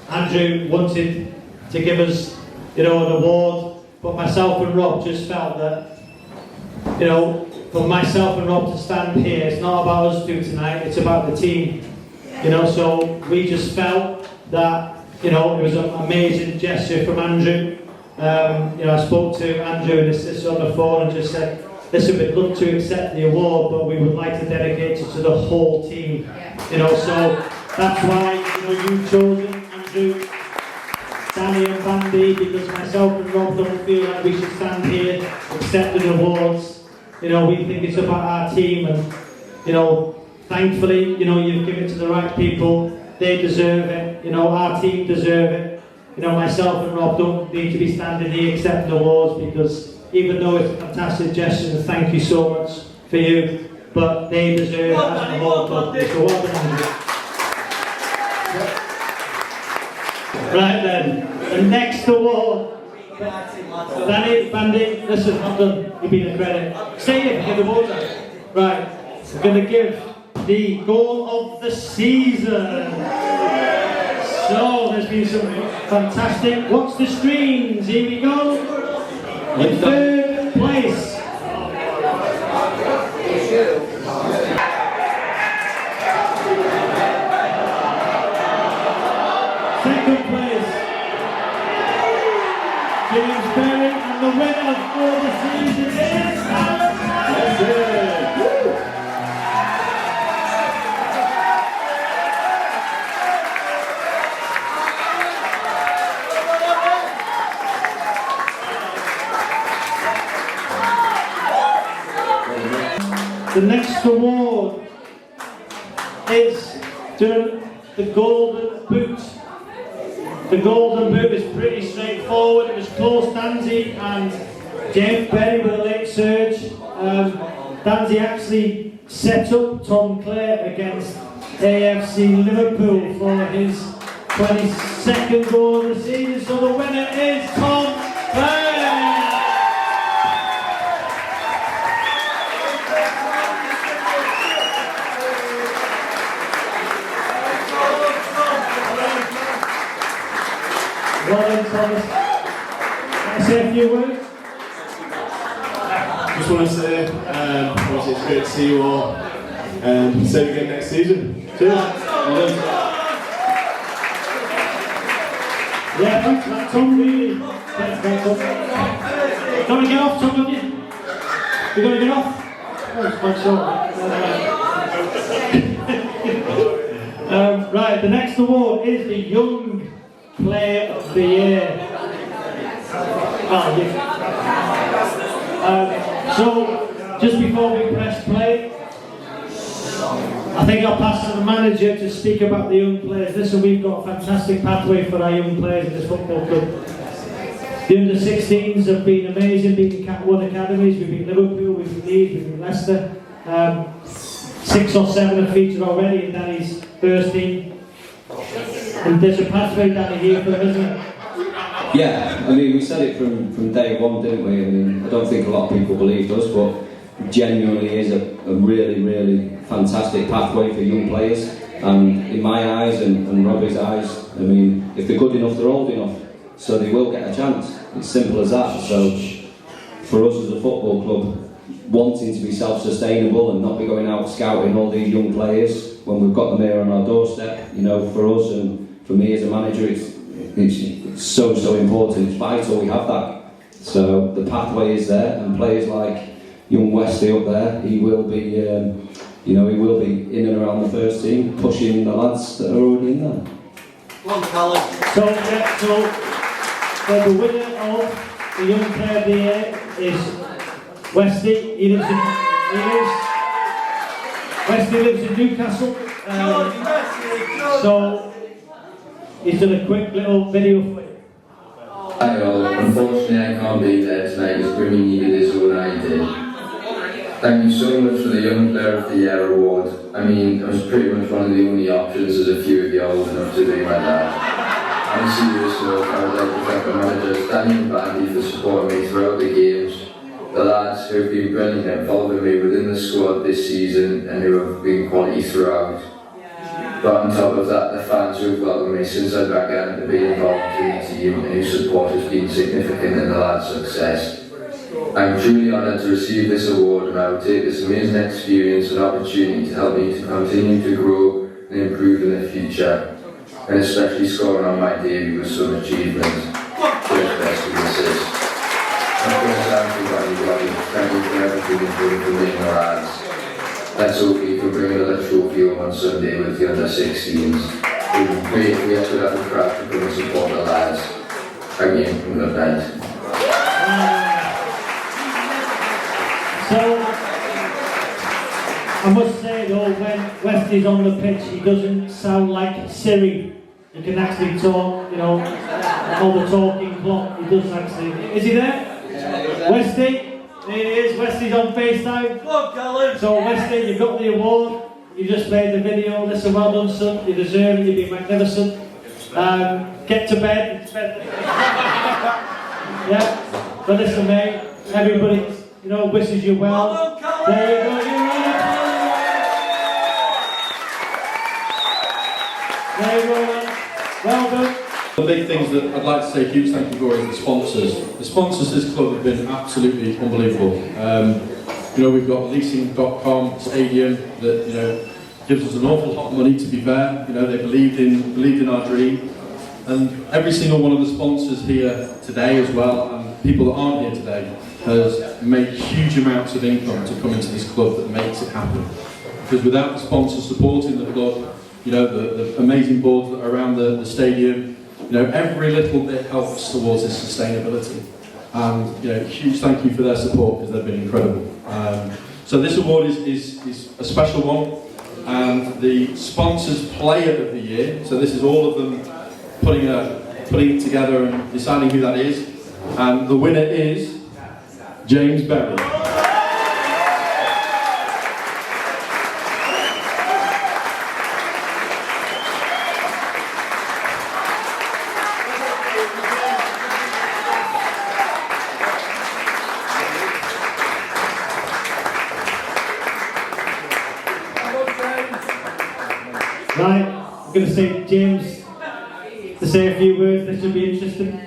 Andrew wanted to give us, you know, an award, but myself and Rob just felt that, you know, for myself and Rob to stand here, it's not about us two tonight, it's about the team, you know, so we just felt that, you know, it was an amazing gesture from Andrew. You know, I spoke to Andrew and his sister on the phone and just said, listen, we'd love to accept the award, but we would like to dedicate it to the whole team. You know, so that's why, you know, you've chosen Andrew, Danny and Bandy, because myself and Rob don't feel like we should stand here accepting awards. You know, we think it's about our team, and, you know, thankfully, you know, you've given it to the right people. They deserve it. You know, our team deserve it. you know, myself and Rob don't need to be standing here accepting awards, because even though it's a fantastic gesture, and thank you so much for you, but they deserve it as the whole club. So well done, Andrew. Right then, the next award. Danny, Bandy, listen, well done. You've been a credit. Stay here, get the awards out. Right, we're going to give the goal of the season. So, there's been some fantastic. Watch the screens. Here we go. In third place. Second place. James Berry, and the winner for the season is Alan The next award is the Golden Boot. The Golden Boot is pretty straightforward. It was close, Danzy and James Berry with a late surge. Danzy actually set up Tom Clare against AFC Liverpool for his 22nd goal of the season. So the winner is Tom Clare. Well done, Thomas. Can I say a few words? Just want to say, obviously it's great to see you all. See you again next season. Cheers. Well done. Yeah, thanks for that, Tom, really. Thanks, Tom. Going to get off, Tom, have you? You're going to get off? Oh, it's quite short. Right, the next award is the Young Player of the Year. So, just before we press play, I think I'll pass to the manager to speak about the young players. Listen, we've got a fantastic pathway for our young players in this football club. The under-16s have been amazing, beating Cat 1 academies. We've been Liverpool, we've been Leeds, we've been Leicester. 6 or 7 have featured already in Danny's first team. And there's a pathway down here for them, isn't it? Yeah, I mean, we said it from day one, didn't we? I mean, I don't think a lot of people believed us, but genuinely is a really, really fantastic pathway for young players. And in my eyes and Robbie's eyes, I mean, if they're good enough, they're old enough. So they will get a chance. It's simple as that. So for us as a football club, wanting to be self-sustainable and not be going out scouting all these young players when we've got them here on our doorstep, you know, for us and for me as a manager, it's so important. It's vital we have that. So the pathway is there, and players like young Wesley up there, he will be, he will be in and around the first team, pushing the lads that are already in there. One Callum. So the winner of the Young Player of the Year is Wesley. Wesley lives in Newcastle. So he's done a quick little video for you. Hi all, unfortunately I can't be there tonight as Grimmy needed his own ID. Thank you so much for the Young Player of the Year award. I mean, I was pretty much one of the only options as a few of you are old enough to be my dad. On a serious note, I would like to thank the managers Danny and Bandy for supporting me throughout the games, the lads who have been brilliant at involving me within the squad this season and who have been quality throughout. But on top of that, the fans who have welcomed me since I began to be involved in the team and whose support has been significant in the lads' success. I am truly honoured to receive this award, and I will take this amazing experience and opportunity to help me to continue to grow and improve in the future, and especially scoring on my debut with some achievement. Cheers, best of wishes. Thank you for everybody. Thank you for everything you've done for me and the lads. Let's hope you can bring another trophy home on Sunday with the under-16s. It would be great if we had to have a crowd to come and support the lads. Thank you, and good night. So, I must say though, when Wesley's on the pitch, he doesn't sound like Siri. He can actually talk, you know. the talking clock. He does actually. Is he there? Westy? There he is. Westy's on FaceTime. So Westy, you've got the award. You just played the video. Listen, well done, son. You deserve it. You've been magnificent. Get to bed. Yeah. But listen, mate. Everybody, wishes you well. There you go. There you go, man. Well done. The big things that I'd like to say a huge thank you for is the sponsors. The sponsors of this club have been absolutely unbelievable. We've got leasing.com stadium that gives us an awful lot of money, to be fair. They believed in our dream, and every single one of the sponsors here today as well, and people that aren't here today, has made huge amounts of income to come into this club that makes it happen. Because without the sponsors supporting the club, the amazing boards that are around the stadium, every little bit helps towards this sustainability. And huge thank you for their support, because they've been incredible. So this award is a special one, and the sponsors player of the year. So this is all of them putting it together and deciding who that is. And the winner is James Berry. Right, I'm going to say James to say a few words. This should be interesting.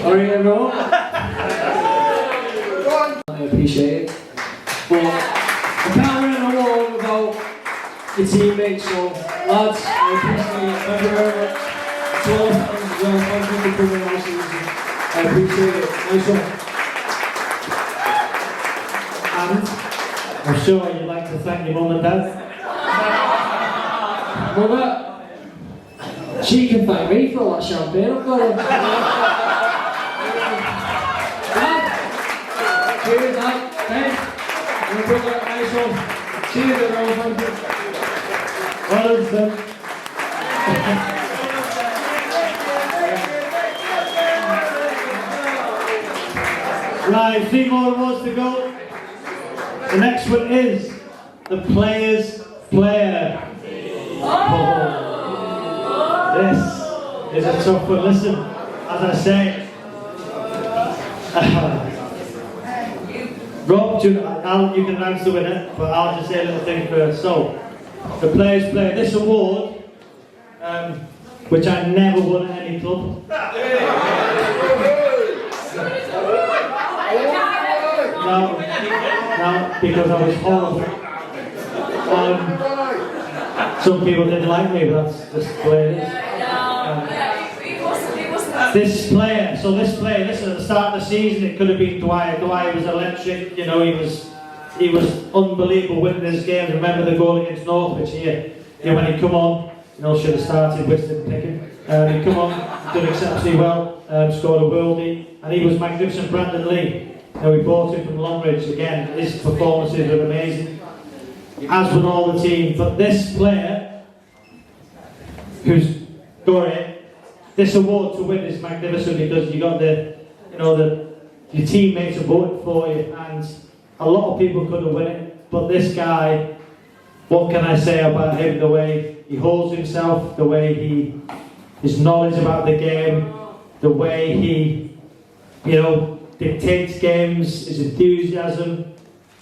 Are you going I appreciate it. But I can't win an award without your teammates, so lads, I appreciate it. Thank you very much. To all the fans as well, thank you for coming all season. I appreciate it. Nice one. And I'm sure you'd like to thank your mum and dad. Mother, she can thank me for all that champagne I've got. Dad, cheers, Dad. Thanks. And brother, nice one. Cheers, everyone. Thank you. Well done, son. Right, 3 more awards to go. The next one is the Players' Player. Oh, this is a tough one. Listen, as I say, Rob, you can announce the winner, but I'll just say a little thing first. So, the Players' Player. This award, which I never won at any club. No, because I was horrible. Some people didn't like me, but that's just the way it is. This player, listen, at the start of the season, it could have been Dwyer. Dwyer was electric, he was unbelievable winning his games. Remember the goal against Northwich here? When he come on, should have started, West didn't pick him. He come on, done exceptionally well, scored a worldie, and he was magnificent. Brandon Lee. We bought him from Longridge again. His performances were amazing, as with all the team. But this player, who's got it, this award to win is magnificent, because you got your teammates are voting for you, and a lot of people could have won it. But this guy, what can I say about him? The way he holds himself, the way his knowledge about the game, the way he, dictates games, his enthusiasm,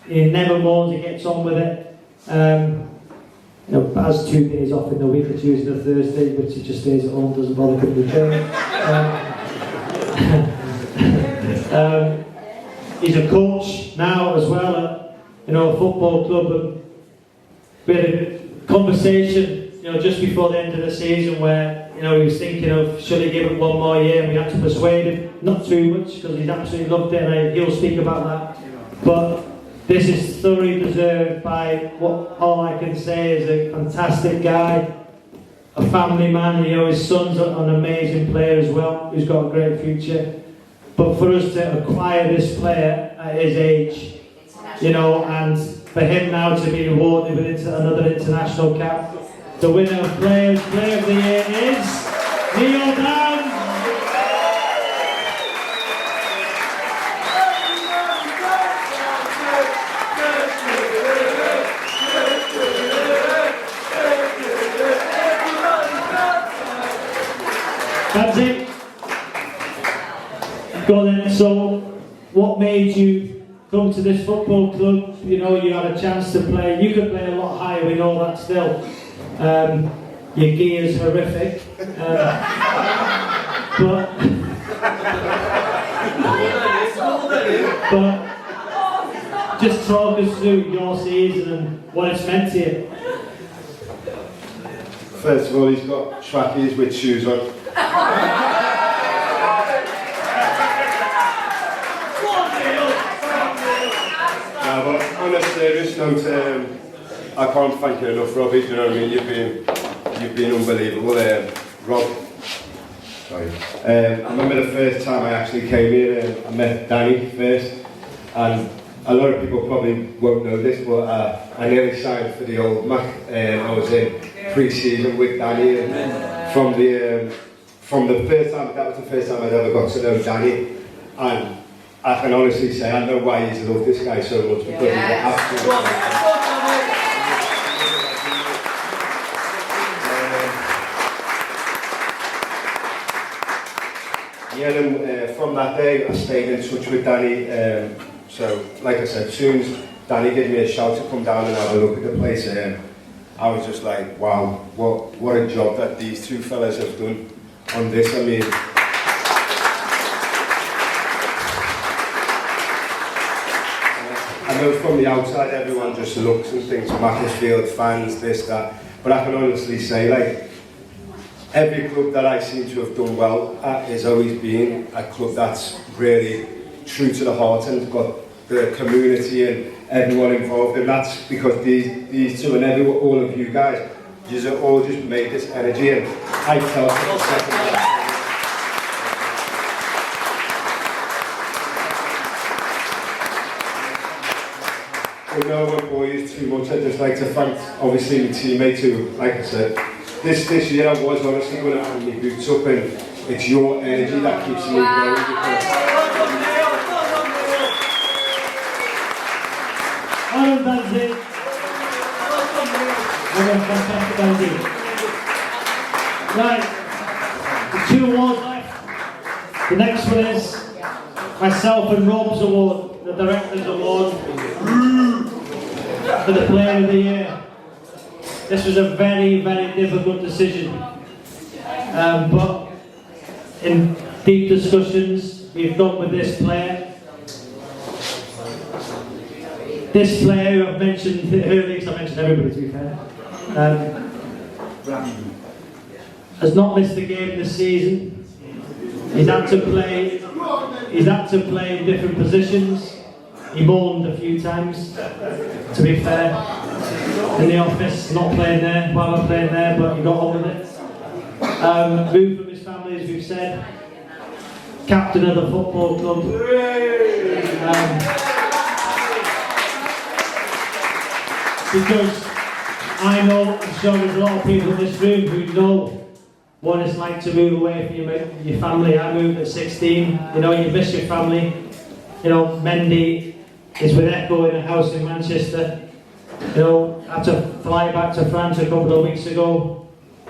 he never moans, he gets on with it. Has 2 days off in the week, a Tuesday and a Thursday, which he just stays at home, doesn't bother coming to training. He's a coach now as well at a football club, and we had a conversation just before the end of the season where he was thinking of should he give it 1 more year, and we had to persuade him, not too much because he's absolutely loved it, and he'll speak about that. But this is thoroughly deserved by what all I can say is a fantastic guy, a family man. His son's an amazing player as well, who's got a great future. But for us to acquire this player at his age, and for him now to be rewarded with another international cap, the winner of Player of the Year is Neil Dan. That's it. Go then. So, what made you come to this football club? You know, you had a chance to play. You could play a lot higher. We know that still. Your gear's horrific. But just talk us through your season and what it's meant to you. First of all, he's got trackies with shoes on. But on a serious note, I can't thank you enough, Robbie. Do you know what I mean? You've been unbelievable, Rob. Sorry. I remember the first time I actually came here. I met Danny first, and a lot of people probably won't know this, but I nearly signed for the Old Mac. I was in pre-season with Danny, and from the first time, that was the first time I'd ever got to know Danny, and I can honestly say I know why he's loved this guy so much, because he's absolutely. Yeah, and from that day I stayed in touch with Danny. So, like I said, as soon as Danny gave me a shout to come down and have a look at the place, I was just like, wow, what a job that these two fellas have done on this. I mean, I know from the outside everyone just looks and thinks Macclesfield fans, this, that, but I can honestly say, like, every club that I seem to have done well at has always been a club that's really true to the heart and got the community and everyone involved, and that's because these two and all of you guys, you all just made this energy, and I felt it. We know one boy is too much. I'd just like to thank, obviously, my teammate who, like I said, this year I was honestly going to hang my boots up, and it's your energy that keeps me going. Well done, Danzy. Fantastic, Danzy. Right, 2 awards left. The next one is myself and Rob's award, the Director's Award for the Player of the Year. This was a very, very difficult decision, but in deep discussions we've gone with this player. This player who I've mentioned earlier, because I mentioned everybody to be fair, has not missed a game this season. He's had to play in different positions. He moaned a few times, to be fair, in the office, not playing there while I'm playing there, but he got on with it. Moved from his family, as we've said, captain of the football club. Because I know, I'm sure there's a lot of people in this room who know what it's like to move away from your family. I moved at 16, you know, you miss your family. You know, Mendy is with Echo in a house in Manchester. You know, had to fly back to France a couple of weeks ago,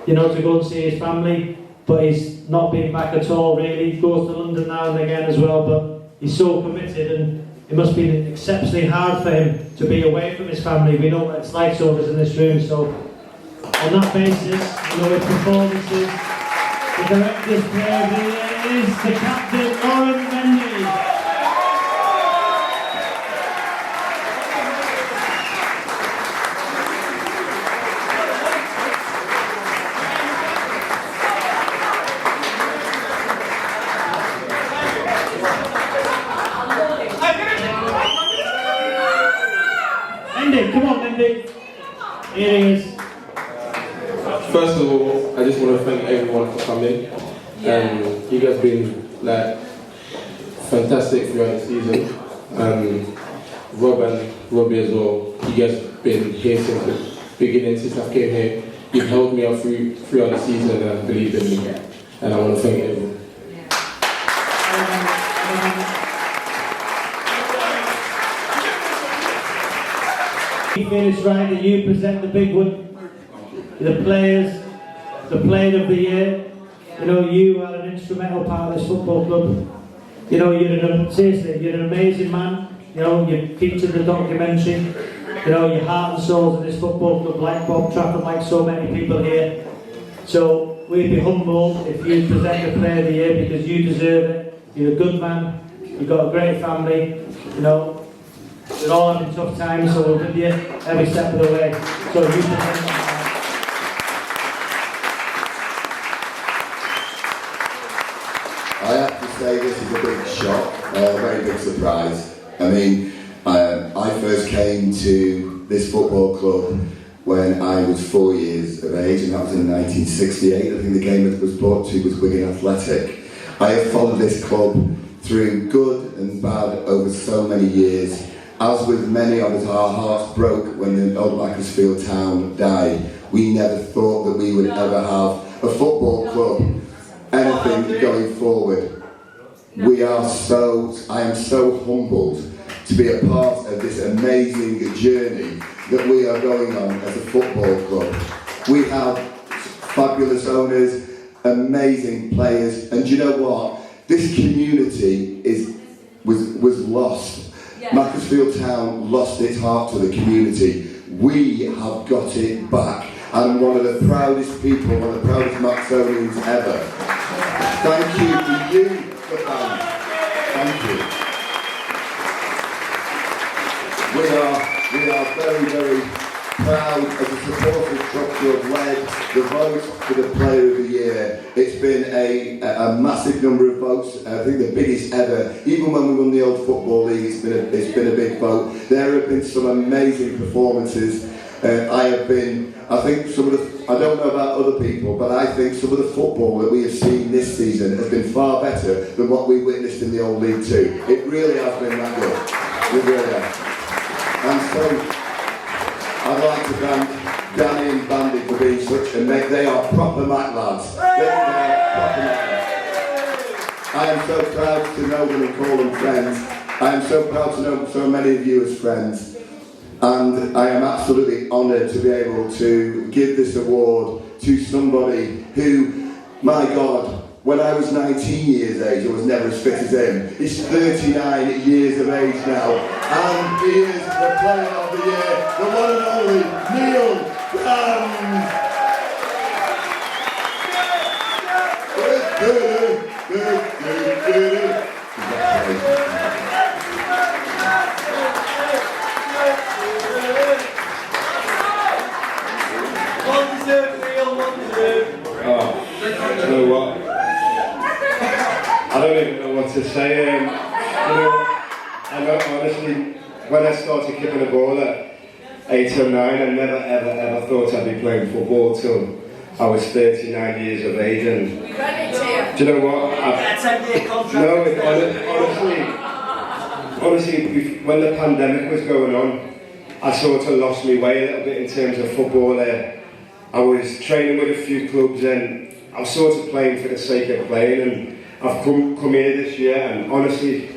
you know, to go and see his family, but he's not been back at all really. He goes to London now and again as well, but he's so committed, and it must be exceptionally hard for him to be away from his family. We know what it's like, so in this room, so on that basis, you know, his performances, the Director's Player of the Year is the captain, Lauren Mendy. Come on, Mendy. Here he is. First of all, I just want to thank everyone for coming. You guys have been like fantastic throughout the season. Rob and Robbie as well. You guys have been here since the beginning, since I came here. you've helped me out throughout the season and believed in me. And I want to thank everyone. You feel it's right that you present the big one, the players, the player of the year. You know, you are an instrumental part of this football club. You know, seriously, you're an amazing man. You know, you featured the documentary. You know, your heart and soul of this football club, like Bob Trafford, like so many people here. So we'd be humbled if you present the player of the year because you deserve it. You're a good man. You've got a great family. You know, we're all having tough times, so we're with you every step of the way. So you present that. I have to say this is a big shock, a very big surprise. I mean, I first came to this football club when I was 4 years of age, and that was in 1968. I think the game that was brought to was Wigan Athletic. I have followed this club through good and bad over so many years. As with many of us, our hearts broke when the old Macclesfield town died. We never thought that we would ever have a football club, anything going forward. I am so humbled to be a part of this amazing journey that we are going on as a football club. We have fabulous owners, amazing players, and you know what? This community was lost. Macclesfield Town lost its heart to the community. We have got it back. I'm one of the proudest people, one of the proudest Maxonians ever. Thank you to you, the fans. Thank you. We are very, very proud as a supporters club to have led the vote for the Player of the Year. It's been a massive number of votes, I think the biggest ever. Even when we won the Old Football League, it's been a big vote. There have been some amazing performances. I think some of the, I don't know about other people, but I think some of the football that we have seen this season has been far better than what we witnessed in the Old League Two. It really has been that good. It really has. And so, I'd like to thank Danny and Bandy for being such, and they are proper Mac lads. They are proper Mac lads. I am so proud to know them and call them friends. I am so proud to know so many of you as friends. And I am absolutely honoured to be able to give this award to somebody who, my God, when I was 19 years of age, I was never as fit as him. He's 39 years of age now, and he is the Player of the Year, the one and only Neil Brown. You know what? I don't even know what to say. I know, honestly, when I started kicking the ball at 8 or 9, I never ever thought I'd be playing football till I was 39 years of age. And do you know what? Honestly, when the pandemic was going on, I sort of lost my way a little bit in terms of football. I was training with a few clubs and I was sort of playing for the sake of playing, and I've come here this year, and honestly,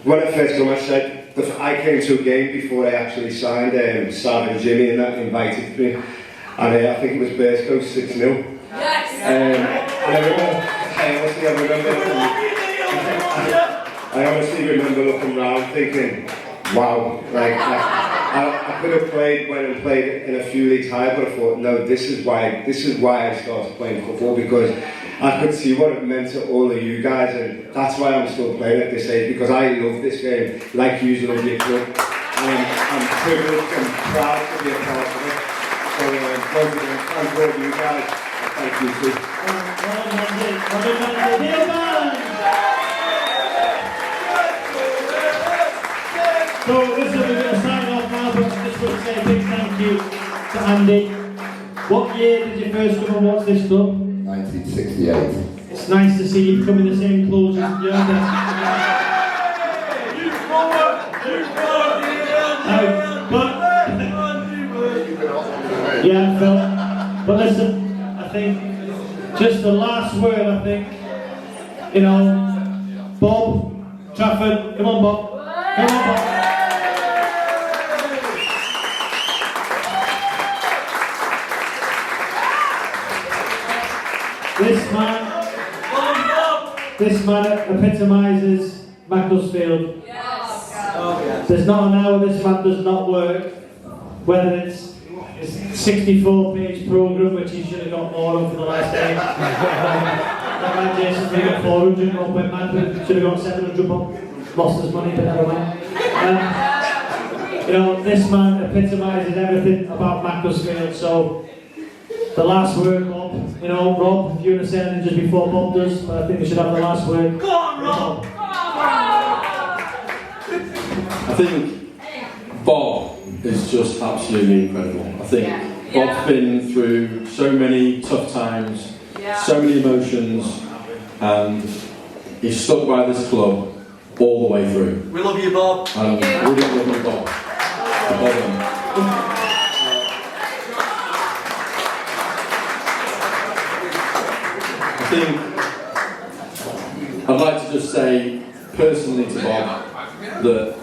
when I first came, I said, I came to a game before I actually signed. Sav and Jimmy and that invited me, and I think it was Burscough 6-0. Yes! And I honestly remember looking around thinking, wow, like I could have played when I played in a few leagues higher, but I thought, no, this is why I started playing football, because I could see what it meant to all of you guys, and that's why I'm still playing at this age, because I love this game, like you love your club. I'm privileged and proud to be a part of it. So, both of them, thank all of you guys. Thank you too. So listen, we're going to sign off now, but I just want to say a big thank you to Andy. What year did you first come and watch this club? 1968. It's nice to see you come in the same clothes as you Yeah, Phil. But listen, I think just the last word, I think, you know, Bob, Trafford, come on Bob, come on Bob. This man epitomises Macclesfield. Yes. There's not an hour this man does not work, whether it's his 64-page programme, which he should have got more of for the last day. That man Jason should have got 400 more, went mad, should have got 700 more. Lost his money, but never mind. You know, this man epitomises everything about Macclesfield, so the last word, Bob. You know, Rob, if you want to say anything just before Bob does, but I think we should have the last word. Go on, Rob! I think Bob is just absolutely incredible. I think Bob's been through so many tough times, so many emotions, and he's stuck by this club all the way through. We love you, Bob. And we do love you, Bob. I think I'd like to just say personally to Bob that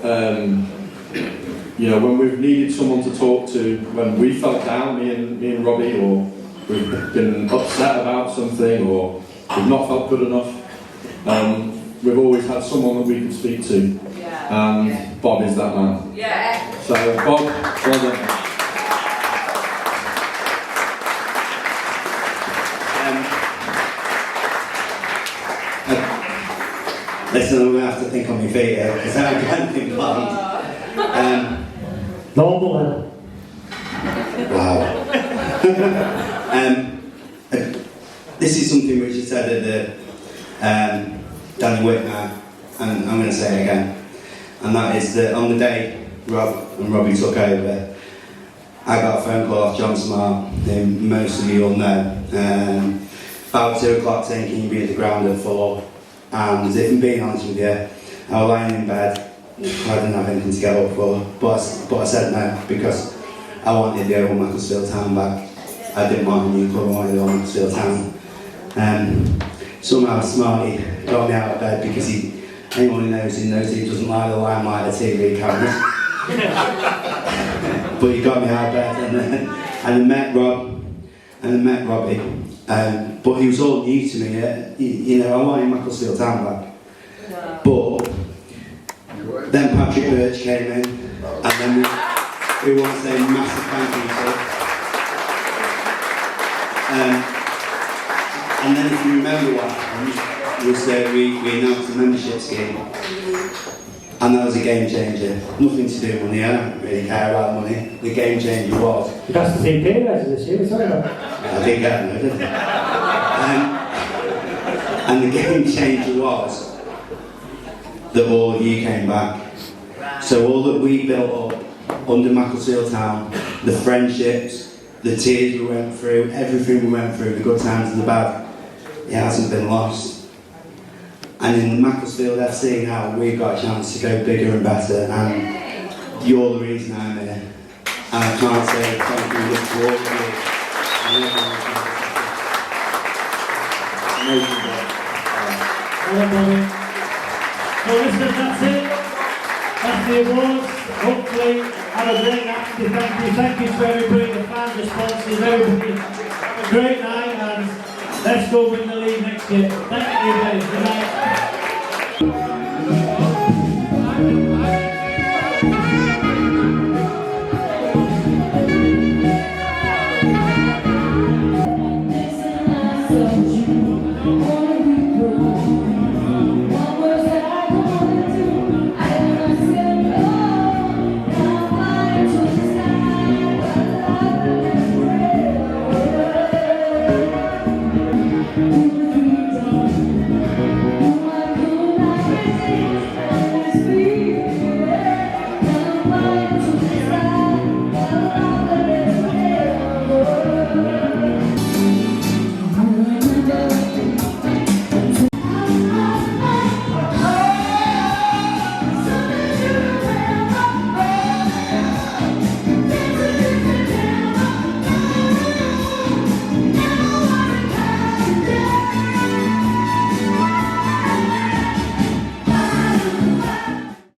you know, when we've needed someone to talk to, when we felt down, me and Robbie, or we've been upset about something, or we've not felt good enough, we've always had someone that we can speak to, and Bob is that man. So Bob, well done. Listen, I'm going to have to think on my feet here, because I can't think long. Normal. Wow. This is something which I said at the Danny Whitmer, and I'm going to say it again. And that is that on the day Rob and Robbie took over, I got a phone call off John Smart, who most of you all know, about 2 o'clock saying, can you be at the ground at 4? And if I'm being honest with you, I was lying in bed, I didn't have anything to get up for, but I said no, because I wanted the old Macclesfield Town back. I didn't want a new club, I wanted the old Macclesfield Town. Somehow Smarty got me out of bed, because anyone who knows he doesn't like the limelight of TV cameras. But he got me out of bed, and I met Rob, and I met Robbie. But he was all new to me. You know, I wanted Macclesfield Town back. But then Patrick Birch came in, and then we want to say massive thank you to. And then if you remember what happened, was that we announced the membership scheme, and that was a game changer. Nothing to do with money. I don't really care about money. The game changer was. That's the same pay rise this year. Sorry about that. I didn't get them, did I? And the game changer was that all of you came back. So all that we built up under Macclesfield Town, the friendships, the tears we went through, everything we went through, the good times and the bad, it hasn't been lost. And in the Macclesfield FC now, we've got a chance to go bigger and better, and you're the reason I'm here. And I can't say thank you enough to all of you. So listen, that's it. That's the awards. Hopefully, have a great night. Thank you to everybody, the fans, the sponsors, everybody. Have a great night, and let's go win the league next year. Thank you, everybody. Good night.